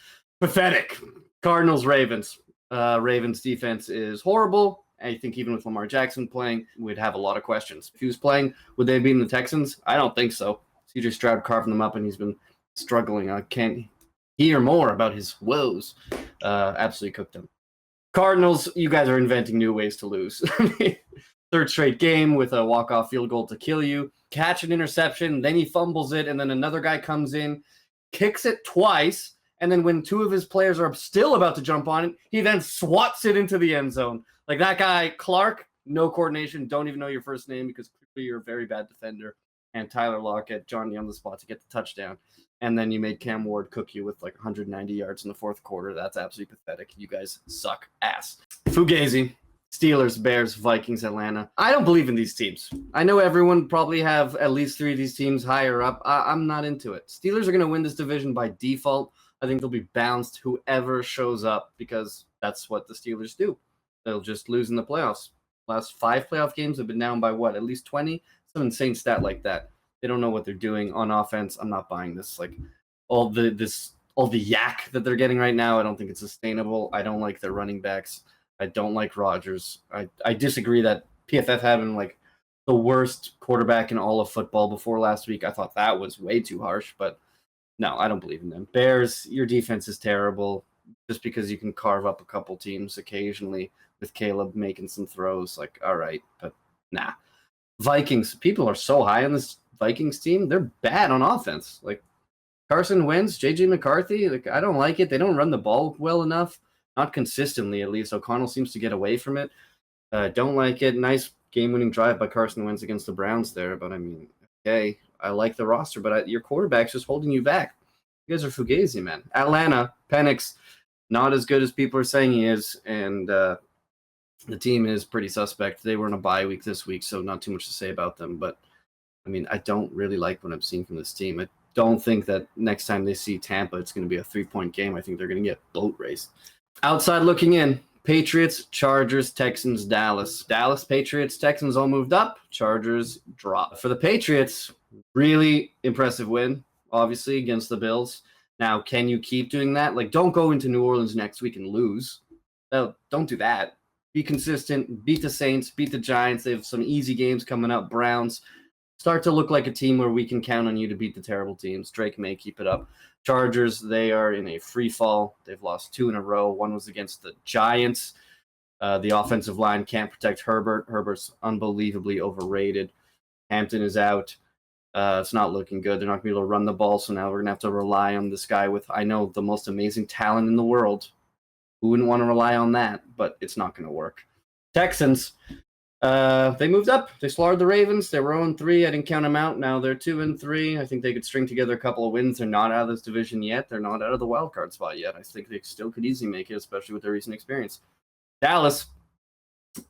Pathetic. Cardinals, Ravens. Ravens defense is horrible. I think even with Lamar Jackson playing, we'd have a lot of questions. If he was playing, would they have beaten the Texans? I don't think so. CJ Stroud carving them up, and he's been struggling. I can't hear more about his woes. Absolutely cooked them. Cardinals, you guys are inventing new ways to lose. Third straight game with a walk-off field goal to kill you. Catch an interception, then he fumbles it, and then another guy comes in, kicks it twice, and then when two of his players are still about to jump on it, he then swats it into the end zone. Like that guy, Clark, no coordination, don't even know your first name because clearly you're a very bad defender. And Tyler Lockett, Johnny on the spot to get the touchdown. And then you made Cam Ward cook you with like 190 yards in the fourth quarter. That's absolutely pathetic. You guys suck ass. Fugazi, Steelers, Bears, Vikings, Atlanta. I don't believe in these teams. I know everyone probably have at least 3 of these teams higher up. I'm not into it. Steelers are going to win this division by default. I think they'll be bounced whoever shows up because that's what the Steelers do. They'll just lose in the playoffs. Last 5 playoff games have been down by what? At least 20? Some insane stat like that. They don't know what they're doing on offense. I'm not buying this. Like all the yak that they're getting right now, I don't think it's sustainable. I don't like their running backs. I don't like Rodgers. I disagree that PFF had him like the worst quarterback in all of football before last week. I thought that was way too harsh, but no, I don't believe in them. Bears, your defense is terrible just because you can carve up a couple teams occasionally with Caleb making some throws. Like, all right, but nah. Vikings, people are so high on this Vikings team. They're bad on offense. Like, Carson Wentz, J.J. McCarthy, like, I don't like it. They don't run the ball well enough, not consistently at least. O'Connell seems to get away from it. Don't like it. Nice game-winning drive by Carson Wentz against the Browns there, but I mean, okay, I like the roster, but your quarterback's just holding you back. You guys are fugazi, man. Atlanta, Penix, not as good as people are saying he is, and the team is pretty suspect. They were in a bye week this week, so not too much to say about them, but I mean, I don't really like what I'm seeing from this team. I don't think that next time they see Tampa, it's going to be a 3-point game. I think they're going to get boat raced. Outside looking in, Patriots, Chargers, Texans, Dallas. Dallas, Patriots, Texans all moved up. Chargers drop. For the Patriots, really impressive win, obviously, against the Bills. Now, can you keep doing that? Like, don't go into New Orleans next week and lose. No, don't do that. Be consistent. Beat the Saints. Beat the Giants. They have some easy games coming up. Browns. Start to look like a team where we can count on you to beat the terrible teams. Drake may keep it up. Chargers, they are in a free fall. They've lost 2 in a row. One was against the Giants. The offensive line can't protect Herbert. Herbert's unbelievably overrated. Hampton is out. It's not looking good. They're not going to be able to run the ball, so now we're going to have to rely on this guy with, I know, the most amazing talent in the world. Who wouldn't want to rely on that? But it's not going to work. Texans, they moved up. They slaughtered the Ravens. They were 0-3. I didn't count them out. Now they're 2-3. I think they could string together a couple of wins. They're not out of this division yet. They're not out of the wild card spot yet. I think they still could easily make it, especially with their recent experience. Dallas,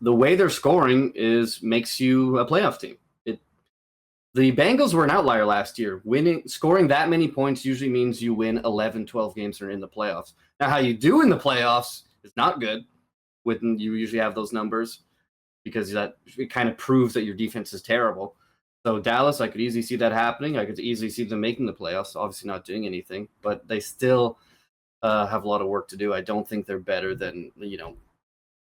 the way they're scoring makes you a playoff team. The Bengals were an outlier last year. Scoring that many points usually means you win 11, 12 games and are in the playoffs. Now, how you do in the playoffs is not good. You usually have those numbers, because it kind of proves that your defense is terrible. So Dallas, I could easily see that happening. I could easily see them making the playoffs, obviously not doing anything, but they still have a lot of work to do. I don't think they're better than,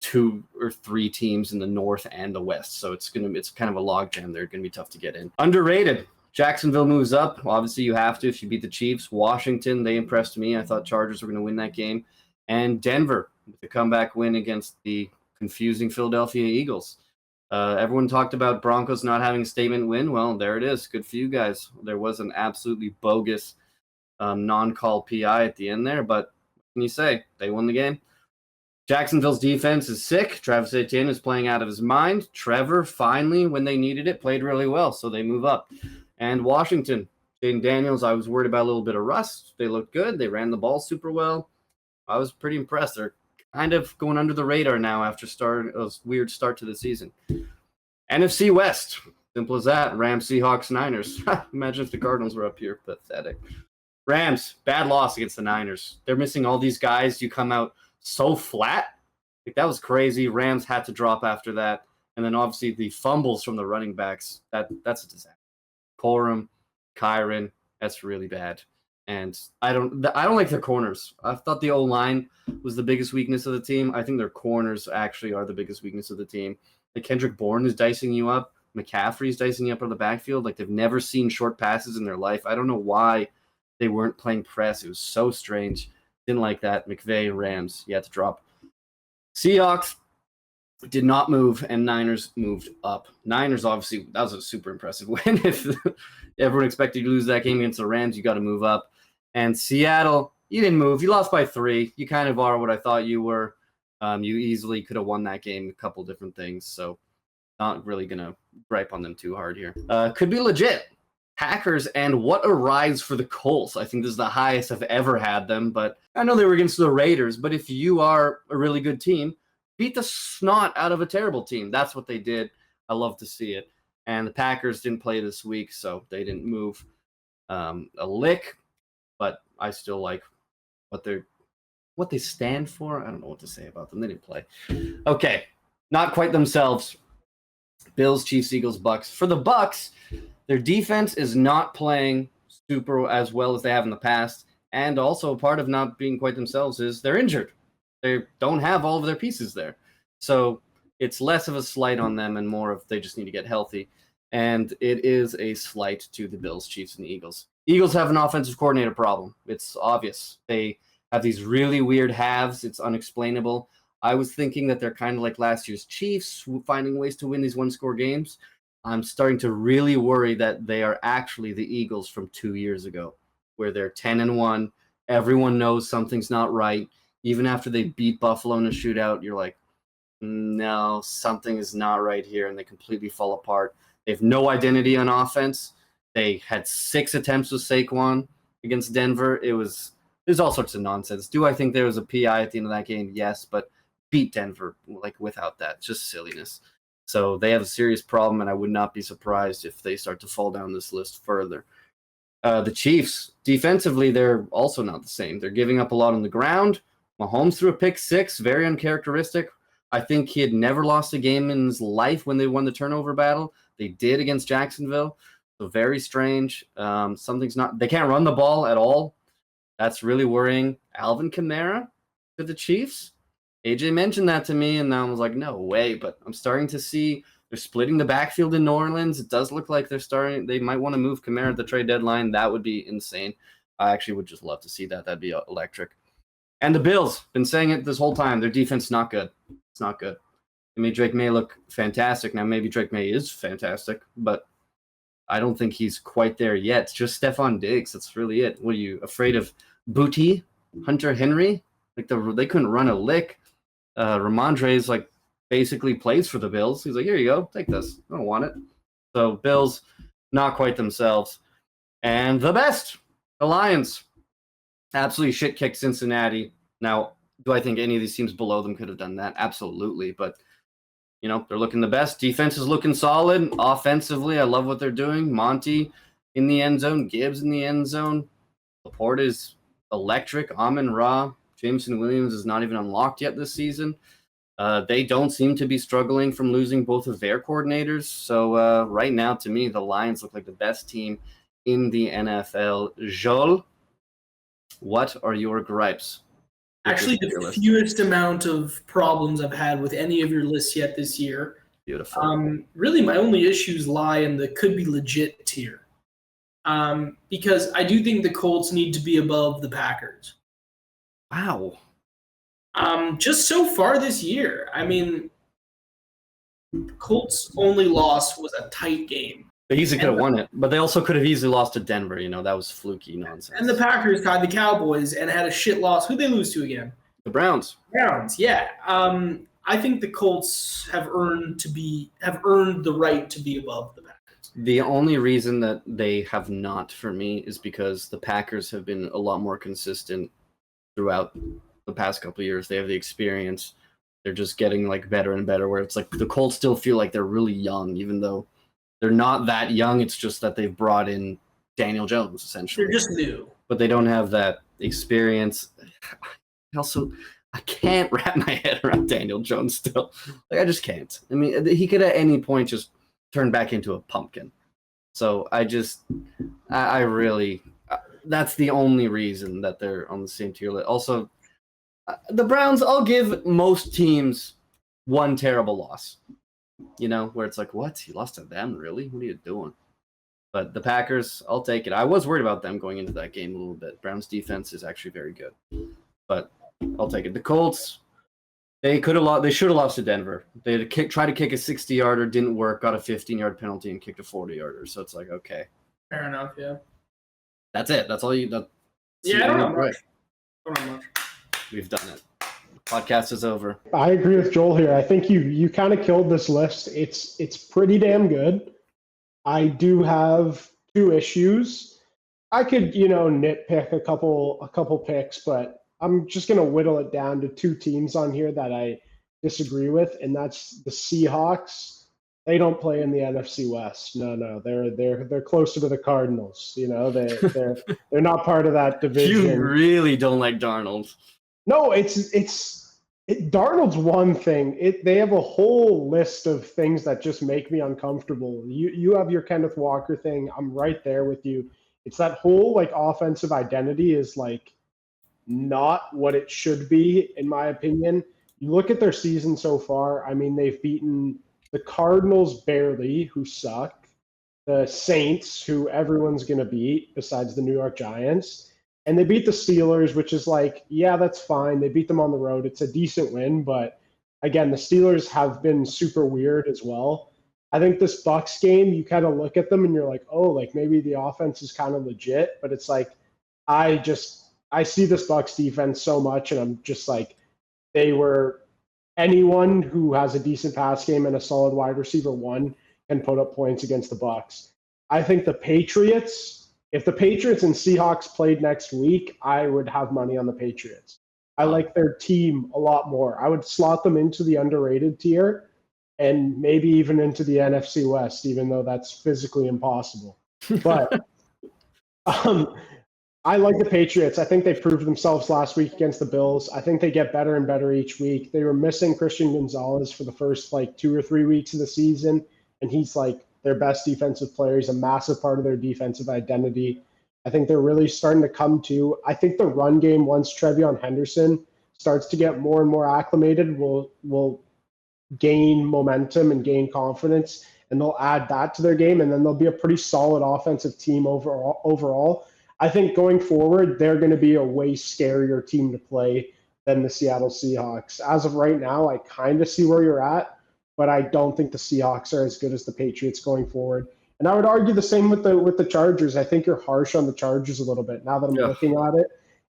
2 or 3 teams in the North and the West. So it's kind of a logjam. They're going to be tough to get in. Underrated. Jacksonville moves up. Obviously, you have to if you beat the Chiefs. Washington, they impressed me. I thought Chargers were going to win that game. And Denver, with the comeback win against the confusing Philadelphia Eagles. Everyone talked about Broncos not having a statement win. Well, there it is. Good for you guys. There was an absolutely bogus non-call PI at the end there, but what can you say? They won the game. Jacksonville's defense is sick. Travis Etienne is playing out of his mind. Trevor, finally, when they needed it, played really well, so they move up. And Washington, Jaden Daniels, I was worried about a little bit of rust. They looked good. They ran the ball super well. I was pretty impressed. They're kind of going under the radar now after a weird start to the season. NFC West, simple as that. Rams, Seahawks, Niners. Imagine if the Cardinals were up here. Pathetic. Rams, bad loss against the Niners. They're missing all these guys. You come out so flat. Like, that was crazy. Rams had to drop after that. And then obviously the fumbles from the running backs. That's a disaster. Corum, Kyron, that's really bad. And I don't like their corners. I thought the O-line was the biggest weakness of the team. I think their corners actually are the biggest weakness of the team. Like, Kendrick Bourne is dicing you up. McCaffrey's dicing you up on the backfield. Like, they've never seen short passes in their life. I don't know why they weren't playing press. It was so strange. Didn't like that. McVay, Rams, you had to drop. Seahawks did not move, and Niners moved up. Niners, obviously, that was a super impressive win. If everyone expected you to lose that game against the Rams, you got to move up. And Seattle, you didn't move. You lost by 3. You kind of are what I thought you were. You easily could have won that game, a couple different things. So not really going to gripe on them too hard here. Could be legit. Packers, and what a rise for the Colts. I think this is the highest I've ever had them, but I know they were against the Raiders, but if you are a really good team, beat the snot out of a terrible team. That's what they did. I love to see it. And the Packers didn't play this week, so they didn't move a lick, but I still like what they stand for. I don't know what to say about them. They didn't play. Okay, not quite themselves. Bills, Chiefs, Eagles, Bucks. For the Bucks, their defense is not playing super as well as they have in the past, and also part of not being quite themselves is they're injured. They don't have all of their pieces there. So it's less of a slight on them and more of they just need to get healthy. And it is a slight to the Bills, Chiefs, and the Eagles. Eagles have an offensive coordinator problem. It's obvious. They have these really weird halves. It's unexplainable. I was thinking that they're kind of like last year's Chiefs, finding ways to win these one-score games. I'm starting to really worry that they are actually the Eagles from 2 years ago, where they're 10-1. Everyone knows something's not right. Even after they beat Buffalo in a shootout, you're like, no, something is not right here, and they completely fall apart. They have no identity on offense. They had 6 attempts with Saquon against Denver. There's all sorts of nonsense. Do I think there was a PI at the end of that game? Yes, but beat Denver like without that. It's just silliness. So they have a serious problem, and I would not be surprised if they start to fall down this list further. The Chiefs, defensively, they're also not the same. They're giving up a lot on the ground. Mahomes threw a pick 6, very uncharacteristic. I think he had never lost a game in his life when they won the turnover battle. They did against Jacksonville. So very strange. They can't run the ball at all. That's really worrying. Alvin Kamara to the Chiefs. AJ mentioned that to me, and I was like, no way. But I'm starting to see they're splitting the backfield in New Orleans. It does look like they might want to move Kamara at the trade deadline. That would be insane. I actually would just love to see that. That'd be electric. And the Bills, been saying it this whole time. Their defense is not good. It's not good. It made Drake May look fantastic. Now, maybe Drake May is fantastic, but I don't think he's quite there yet. It's just Stephon Diggs. That's really it. What are you, afraid of Booty, Hunter Henry? Like they couldn't run a lick. Ramondre's like basically plays for the Bills. He's like, here you go, take this. I don't want it. So Bills, not quite themselves. And the best, the Lions, absolutely shit kicked Cincinnati. Now, do I think any of these teams below them could have done that? Absolutely, but they're looking the best. Defense is looking solid. Offensively, I love what they're doing. Monty in the end zone, Gibbs in the end zone. Laporte is electric. Amon-Ra, Jameson Williams is not even unlocked yet this season. They don't seem to be struggling from losing both of their coordinators. So right now, to me, the Lions look like the best team in the NFL. Joel, what are your gripes? Actually, the fewest amount of problems I've had with any of your lists yet this year. Beautiful. Really, my only issues lie in the could be legit tier. Because I do think the Colts need to be above the Packers. Wow. Just so far this year. I mean, Colts' only loss was a tight game. They easily could have won it, but they also could have easily lost to Denver. That was fluky nonsense. And the Packers tied the Cowboys and had a shit loss. Who'd they lose to again? The Browns. Browns, yeah. I think the Colts have earned the right to be above the Packers. The only reason that they have not, for me, is because the Packers have been a lot more consistent throughout the past couple of years. They have the experience. They're just getting better and better, where it's like the Colts still feel like they're really young, even though they're not that young. It's just that they've brought in Daniel Jones, essentially. They're just new. But they don't have that experience. I can't wrap my head around Daniel Jones still. I just can't. I mean, he could at any point just turn back into a pumpkin. So I really, that's the only reason that they're on the same tier list. Also, the Browns, I'll give most teams one terrible loss. Where it's like, what? You lost to them? Really? What are you doing? But the Packers, I'll take it. I was worried about them going into that game a little bit. Browns defense is actually very good. But I'll take it. The Colts, they should have lost to Denver. They had tried to kick a 60-yarder, didn't work, got a 15-yard penalty, and kicked a 40-yarder. So it's like, okay. Fair enough, yeah. That's it. That's all you... I don't know much. We've done it. Podcast is over. I agree with Joel here. I think you kind of killed this list. It's pretty damn good. I do have 2 issues. I could, nitpick a couple picks, but I'm just gonna whittle it down to 2 teams on here that I disagree with, and that's the Seahawks. They don't play in the NFC West. No, they're closer to the Cardinals. They're not part of that division. You really don't like Darnold. No, Darnold's one thing. They have a whole list of things that just make me uncomfortable. You have your Kenneth Walker thing. I'm right there with you. It's that whole offensive identity is not what it should be, in my opinion. You look at their season so far. I mean, they've beaten the Cardinals barely, who suck, the Saints, who everyone's going to beat besides the New York Giants. And they beat the Steelers, which is yeah, that's fine. They beat them on the road. It's a decent win, but again, the Steelers have been super weird as well. I think this Bucs game, you kind of look at them and you're like, oh, maybe the offense is kind of legit, but it's I see this Bucks defense so much, and I'm just like, anyone who has a decent pass game and a solid wide receiver one can put up points against the Bucks. I think the Patriots, if the Patriots and Seahawks played next week, I would have money on the Patriots. I like their team a lot more. I would slot them into the underrated tier and maybe even into the NFC West, even though that's physically impossible. But I like the Patriots. I think they proved themselves last week against the Bills. I think they get better and better each week. They were missing Christian Gonzalez for the first 2 or 3 weeks of the season, and he's their best defensive player. He's a massive part of their defensive identity. I think they're really starting to come to. I think the run game, once Trevion Henderson starts to get more and more acclimated, will gain momentum and gain confidence, and they'll add that to their game, and then they'll be a pretty solid offensive team overall. I think going forward, they're going to be a way scarier team to play than the Seattle Seahawks. As of right now, I kind of see where you're at, but I don't think the Seahawks are as good as the Patriots going forward. And I would argue the same with the Chargers. I think you're harsh on the Chargers a little bit. Now that I'm looking at it,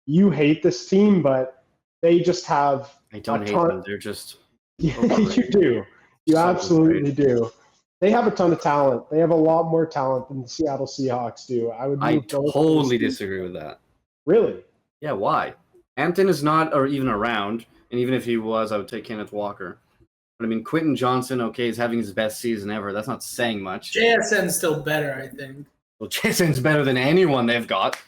you hate this team, but they just have. I don't hate them. They're just. You do. You absolutely do. They have a ton of talent. They have a lot more talent than the Seattle Seahawks do. I totally disagree with that. Really? Yeah, why? Hampton is not or even around, and even if he was, I would take Kenneth Walker. But I mean, Quentin Johnson, is having his best season ever. That's not saying much. JSN's still better, I think. Well, JSN's better than anyone they've got.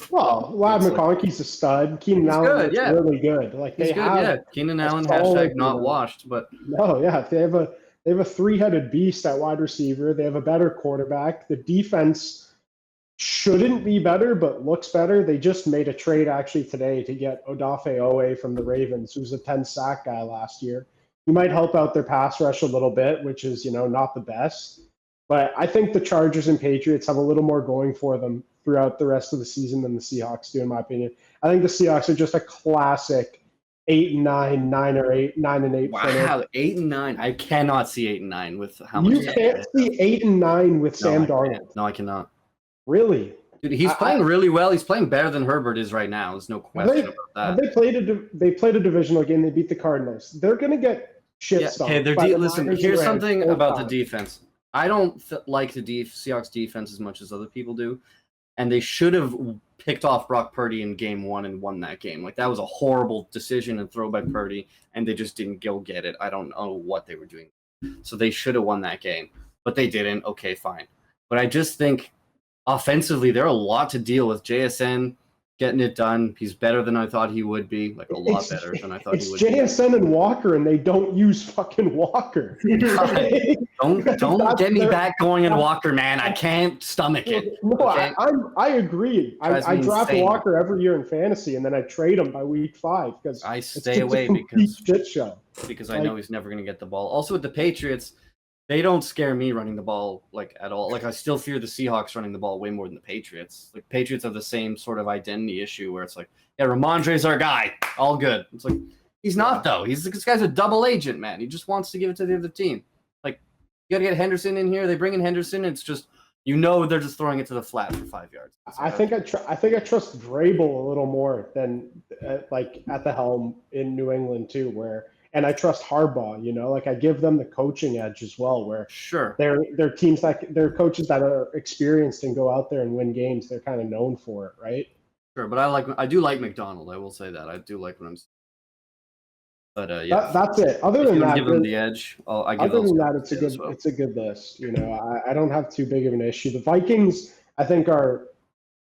Well, Ladd McConkey's a stud. Keenan Allen is really good. He's good. Keenan Allen, hashtag not washed, but no, yeah, they have a three-headed beast at wide receiver. They have a better quarterback. The defense shouldn't be better, but looks better. They just made a trade actually today to get Odafe Owe from the Ravens, who's a 10-sack guy last year. He might help out their pass rush a little bit, which is, not the best. But I think the Chargers and Patriots have a little more going for them throughout the rest of the season than the Seahawks do, in my opinion. I think the Seahawks are just a classic 8-9, 9-8. Wow, 8-9. I cannot see 8-9 with how much. You can't see 8-9 with Sam Darnold. No, I cannot. Really? Dude, he's playing really well. He's playing better than Herbert is right now. There's no question about that. They played a divisional game. They beat the Cardinals. They're going to get shit stomped. Okay, listen, here's something about the defense. I don't like the Seahawks defense as much as other people do, and they should have picked off Brock Purdy in game 1 and won that game. That was a horrible decision and throw by Purdy, and they just didn't go get it. I don't know what they were doing. So they should have won that game, but they didn't. Okay, fine. But I just think offensively, they're a lot to deal with. JSN getting it done. He's better than I thought he would be. A lot better than I thought he would be. It's JSN and Walker, and they don't use fucking Walker. Don't get me back going in Walker, man. I can't stomach it. No, okay? I agree. I draft Walker every year in fantasy, and then I trade him by week 5 because I stay away because shit show. Because I know he's never going to get the ball. Also with the Patriots, they don't scare me running the ball at all. I still fear the Seahawks running the ball way more than the Patriots. Patriots have the same sort of identity issue where it's Ramondre's our guy, all good. It's he's not though. This guy's a double agent, man. He just wants to give it to the other team. You got to get Henderson in here. They bring in Henderson. It's just they're just throwing it to the flat for 5 yards. I think I trust Vrabel a little more than at the helm in New England too, and I trust Harbaugh, I give them the coaching edge as well, where sure they're teams they're coaches that are experienced and go out there and win games. They're kind of known for it, right? Sure, but I do like McDonald. I will say that I do like what I'm saying. But yeah, that's it. Other than that, give them the edge. It's a good list. I don't have too big of an issue. The Vikings, I think, are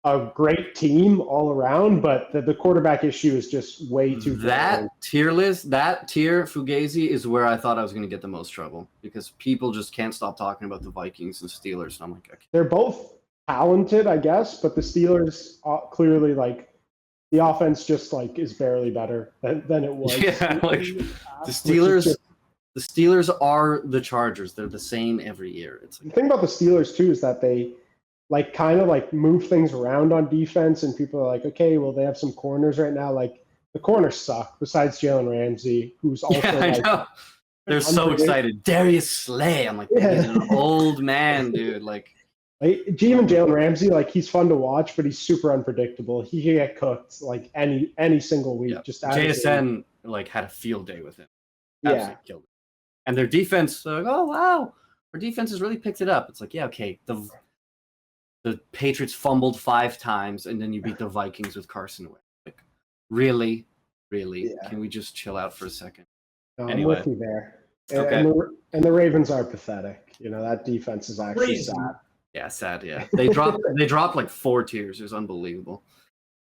a great team all around, but the quarterback issue is just way too. That tier list, that tier Fugazi is where I thought I was going to get the most trouble because people just can't stop talking about the Vikings and Steelers, and I'm okay. They're both talented, I guess, but the Steelers clearly the offense just is barely better than it was. Yeah, the Steelers. The Steelers are the Chargers. They're the same every year. The thing about the Steelers too is that they kind of move things around on defense, and people are okay, well, they have some corners right now. The corners suck. Besides Jalen Ramsey, who's also I know. They're so excited. Darius Slay. I'm he's an old man, dude. Like, even Jalen Ramsey, like he's fun to watch, but he's super unpredictable. He can get cooked like any single week. Yeah. Just at his age. JSN like had a field day with him. Yeah, Absolutely killed it. And their defense, like, oh wow, our defense has really picked it up. It's like, yeah, okay, the Patriots fumbled 5 times, and then you beat the Vikings with Carson Wentz. Like, really, Yeah. can we just chill out for a second? no, Anyway. I'm with you there. Okay. And the Ravens are pathetic. You know, that defense is actually Crazy. sad. Yeah, sad. Yeah, they dropped like 4 tiers. It was unbelievable.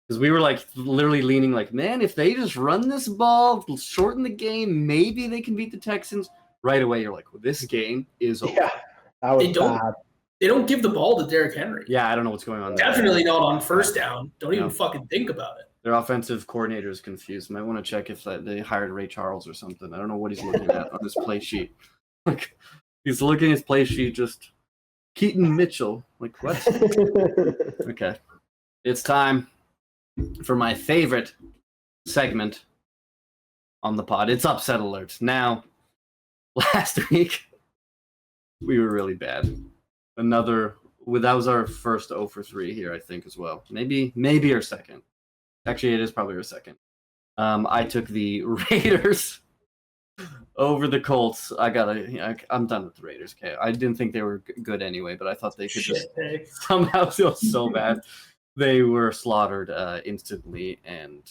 Because we were like literally leaning like, man, if they just run this ball, shorten the game, maybe they can beat the Texans. Right away, you're like, well, this game is over. Yeah, that was They don't- bad. They don't give the ball to Derrick Henry. Yeah, I don't know what's going on there. Definitely not on first down. Don't even No. fucking think about it. Their offensive coordinator is confused. Might want to check if they hired Ray Charles or something. I don't know what he's looking at on his play sheet. Like, he's looking at his play sheet, just Keaton Mitchell. Like, what? Okay. It's time for my favorite segment on the pod. It's Upset Alert. Now, last week, we were really bad. That was our first 0 for 3 here, I think, as well. Maybe our second. Actually, it is probably our second. I took the Raiders over the Colts. I'm done with the Raiders. Okay, I didn't think they were good anyway, but I thought they could just somehow feel so bad. They were slaughtered instantly, and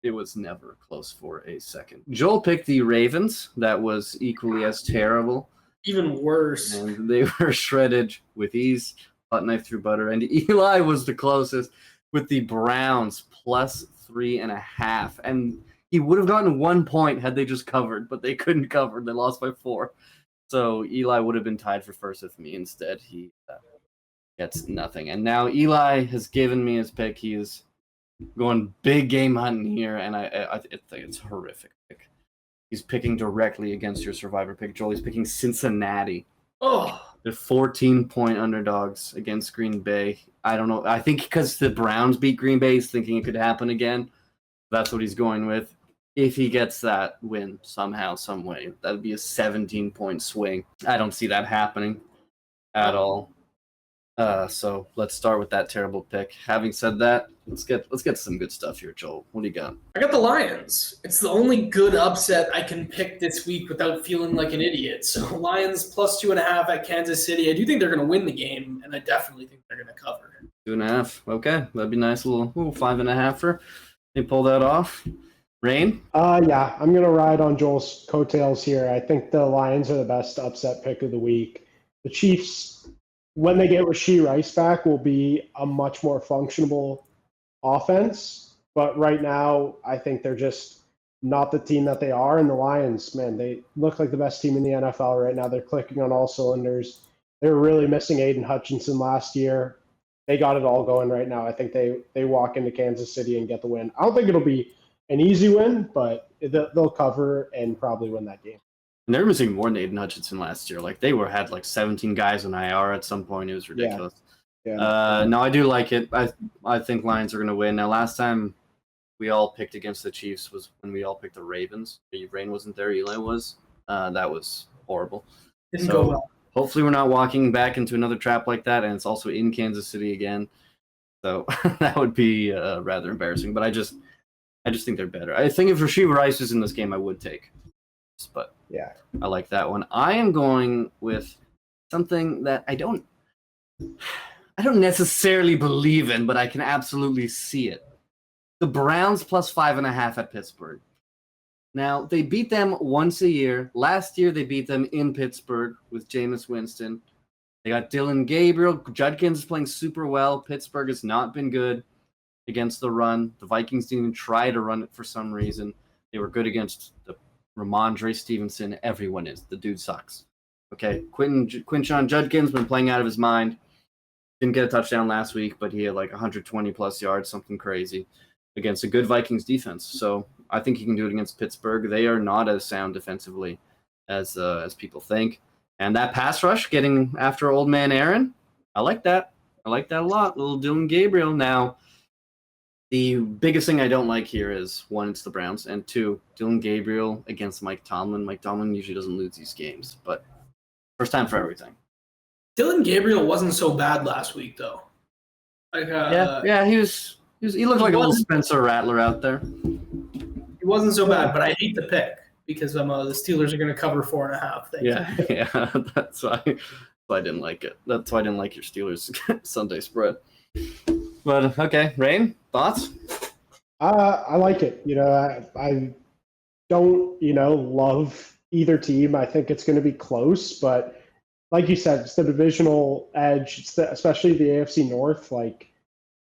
it was never close for a second. Joel picked the Ravens. That was equally as terrible. Even worse. And they were shredded with ease, butt knife through butter. And Eli was the closest with the Browns plus 3.5. And he would have gotten 1 point had they just covered, but they couldn't cover. They lost by 4. So Eli would have been tied for first with me. Instead, he gets nothing. And now Eli has given me his pick. He is going big game hunting here, and I think it's a horrific pick. He's picking directly against your survivor pick, Joel. He's picking Cincinnati. Oh, They're 14-point underdogs against Green Bay. I don't know. I think because the Browns beat Green Bay, he's thinking it could happen again. That's what he's going with. If he gets that win somehow, some way, that would be a 17-point swing. I don't see that happening at all. So let's start with that terrible pick. Having said that, let's get some good stuff here, Joel. What do you got? I got the Lions. It's the only good upset I can pick this week without feeling like an idiot. So Lions plus 2.5 at Kansas City. I do think they're going to win the game, and I definitely think they're going to cover. 2.5. Okay, that'd be nice. A little 5.5. They pull that off. Rain? Yeah, I'm gonna ride on Joel's coattails here. I think the Lions are the best upset pick of the week. The Chiefs, when they get Rashee Rice back, will be a much more functional offense. But right now, I think they're just not the team that they are. And the Lions, man, they look like the best team in the NFL right now. They're clicking on all cylinders. They were really missing Aiden Hutchinson last year. They got it all going right now. I think they walk into Kansas City and get the win. I don't think it'll be an easy win, but they'll cover and probably win that game. And they were missing more than Aiden Hutchinson last year. Like, they had like 17 guys on IR at some point. It was ridiculous. Yeah. No, I do like it. I think Lions are going to win. Now, last time we all picked against the Chiefs was when we all picked the Ravens. Rain wasn't there. Eli was. That was horrible. Didn't go well. Hopefully we're not walking back into another trap like that, and it's also in Kansas City again. So that would be rather embarrassing. But I just think they're better. I think if Rashee Rice was in this game, I would take. But Yeah. I like that one. I am going with something that I don't necessarily believe in, but I can absolutely see it. The Browns plus 5.5 at Pittsburgh. Now, they beat them once a year. Last year, they beat them in Pittsburgh with Jameis Winston. They got Dylan Gabriel. Judkins is playing super well. Pittsburgh has not been good against the run. The Vikings didn't even try to run it for some reason. They were good against the Ramondre Stevenson. Everyone is. The dude sucks. Okay, Quinshon Judkins been playing out of his mind. Didn't get a touchdown last week, but he had like 120-plus yards, something crazy, against a good Vikings defense. So I think he can do it against Pittsburgh. They are not as sound defensively as people think. And that pass rush, getting after old man Aaron, I like that. I like that a lot. Little Dylan Gabriel. Now, the biggest thing I don't like here is, 1, it's the Browns, and 2, Dylan Gabriel against Mike Tomlin. Mike Tomlin usually doesn't lose these games, but first time for everything. Dylan Gabriel wasn't so bad last week, though. Like, Yeah, he looked like a little Spencer Rattler out there. He wasn't so bad, but I hate the pick because the Steelers are going to cover 4.5. Yeah, that's why I didn't like it. That's why I didn't like your Steelers Sunday spread. But okay, Rain, thoughts? I like it. I don't love either team. I think it's going to be close, but like you said, it's the divisional edge, especially the AFC North. Like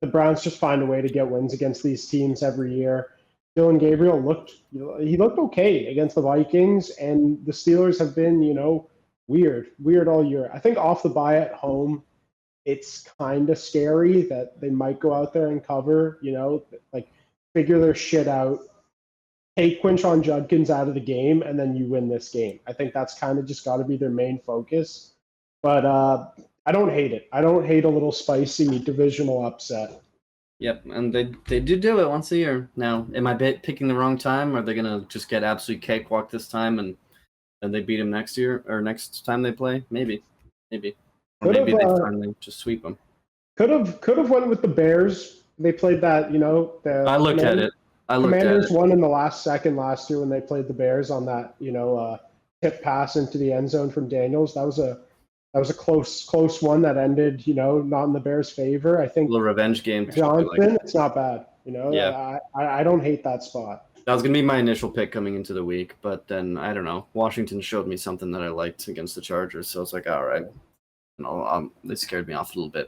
the Browns just find a way to get wins against these teams every year. Dylan Gabriel looked okay against the Vikings, and the Steelers have been weird all year. I think off the bye at home, it's kind of scary that they might go out there and cover. Like figure their shit out, take Quinshon Judkins out of the game, and then you win this game. I think that's kind of just got to be their main focus. But I don't hate it. I don't hate a little spicy divisional upset. Yep, and they do it once a year. Now, am I picking the wrong time? Are they gonna just get absolute cakewalk this time and then they beat them next year or next time they play? Maybe, or maybe they finally just sweep them. Could have went with the Bears. They played that. I looked at it. Commanders won in the last second last year when they played the Bears on that tip pass into the end zone from Daniels. That was a close one that ended, not in the Bears' favor. I think a little revenge game. Johnson, it's not bad. Yeah. I don't hate that spot. That was gonna be my initial pick coming into the week, but then I don't know. Washington showed me something that I liked against the Chargers, so it's like, all right, they scared me off a little bit.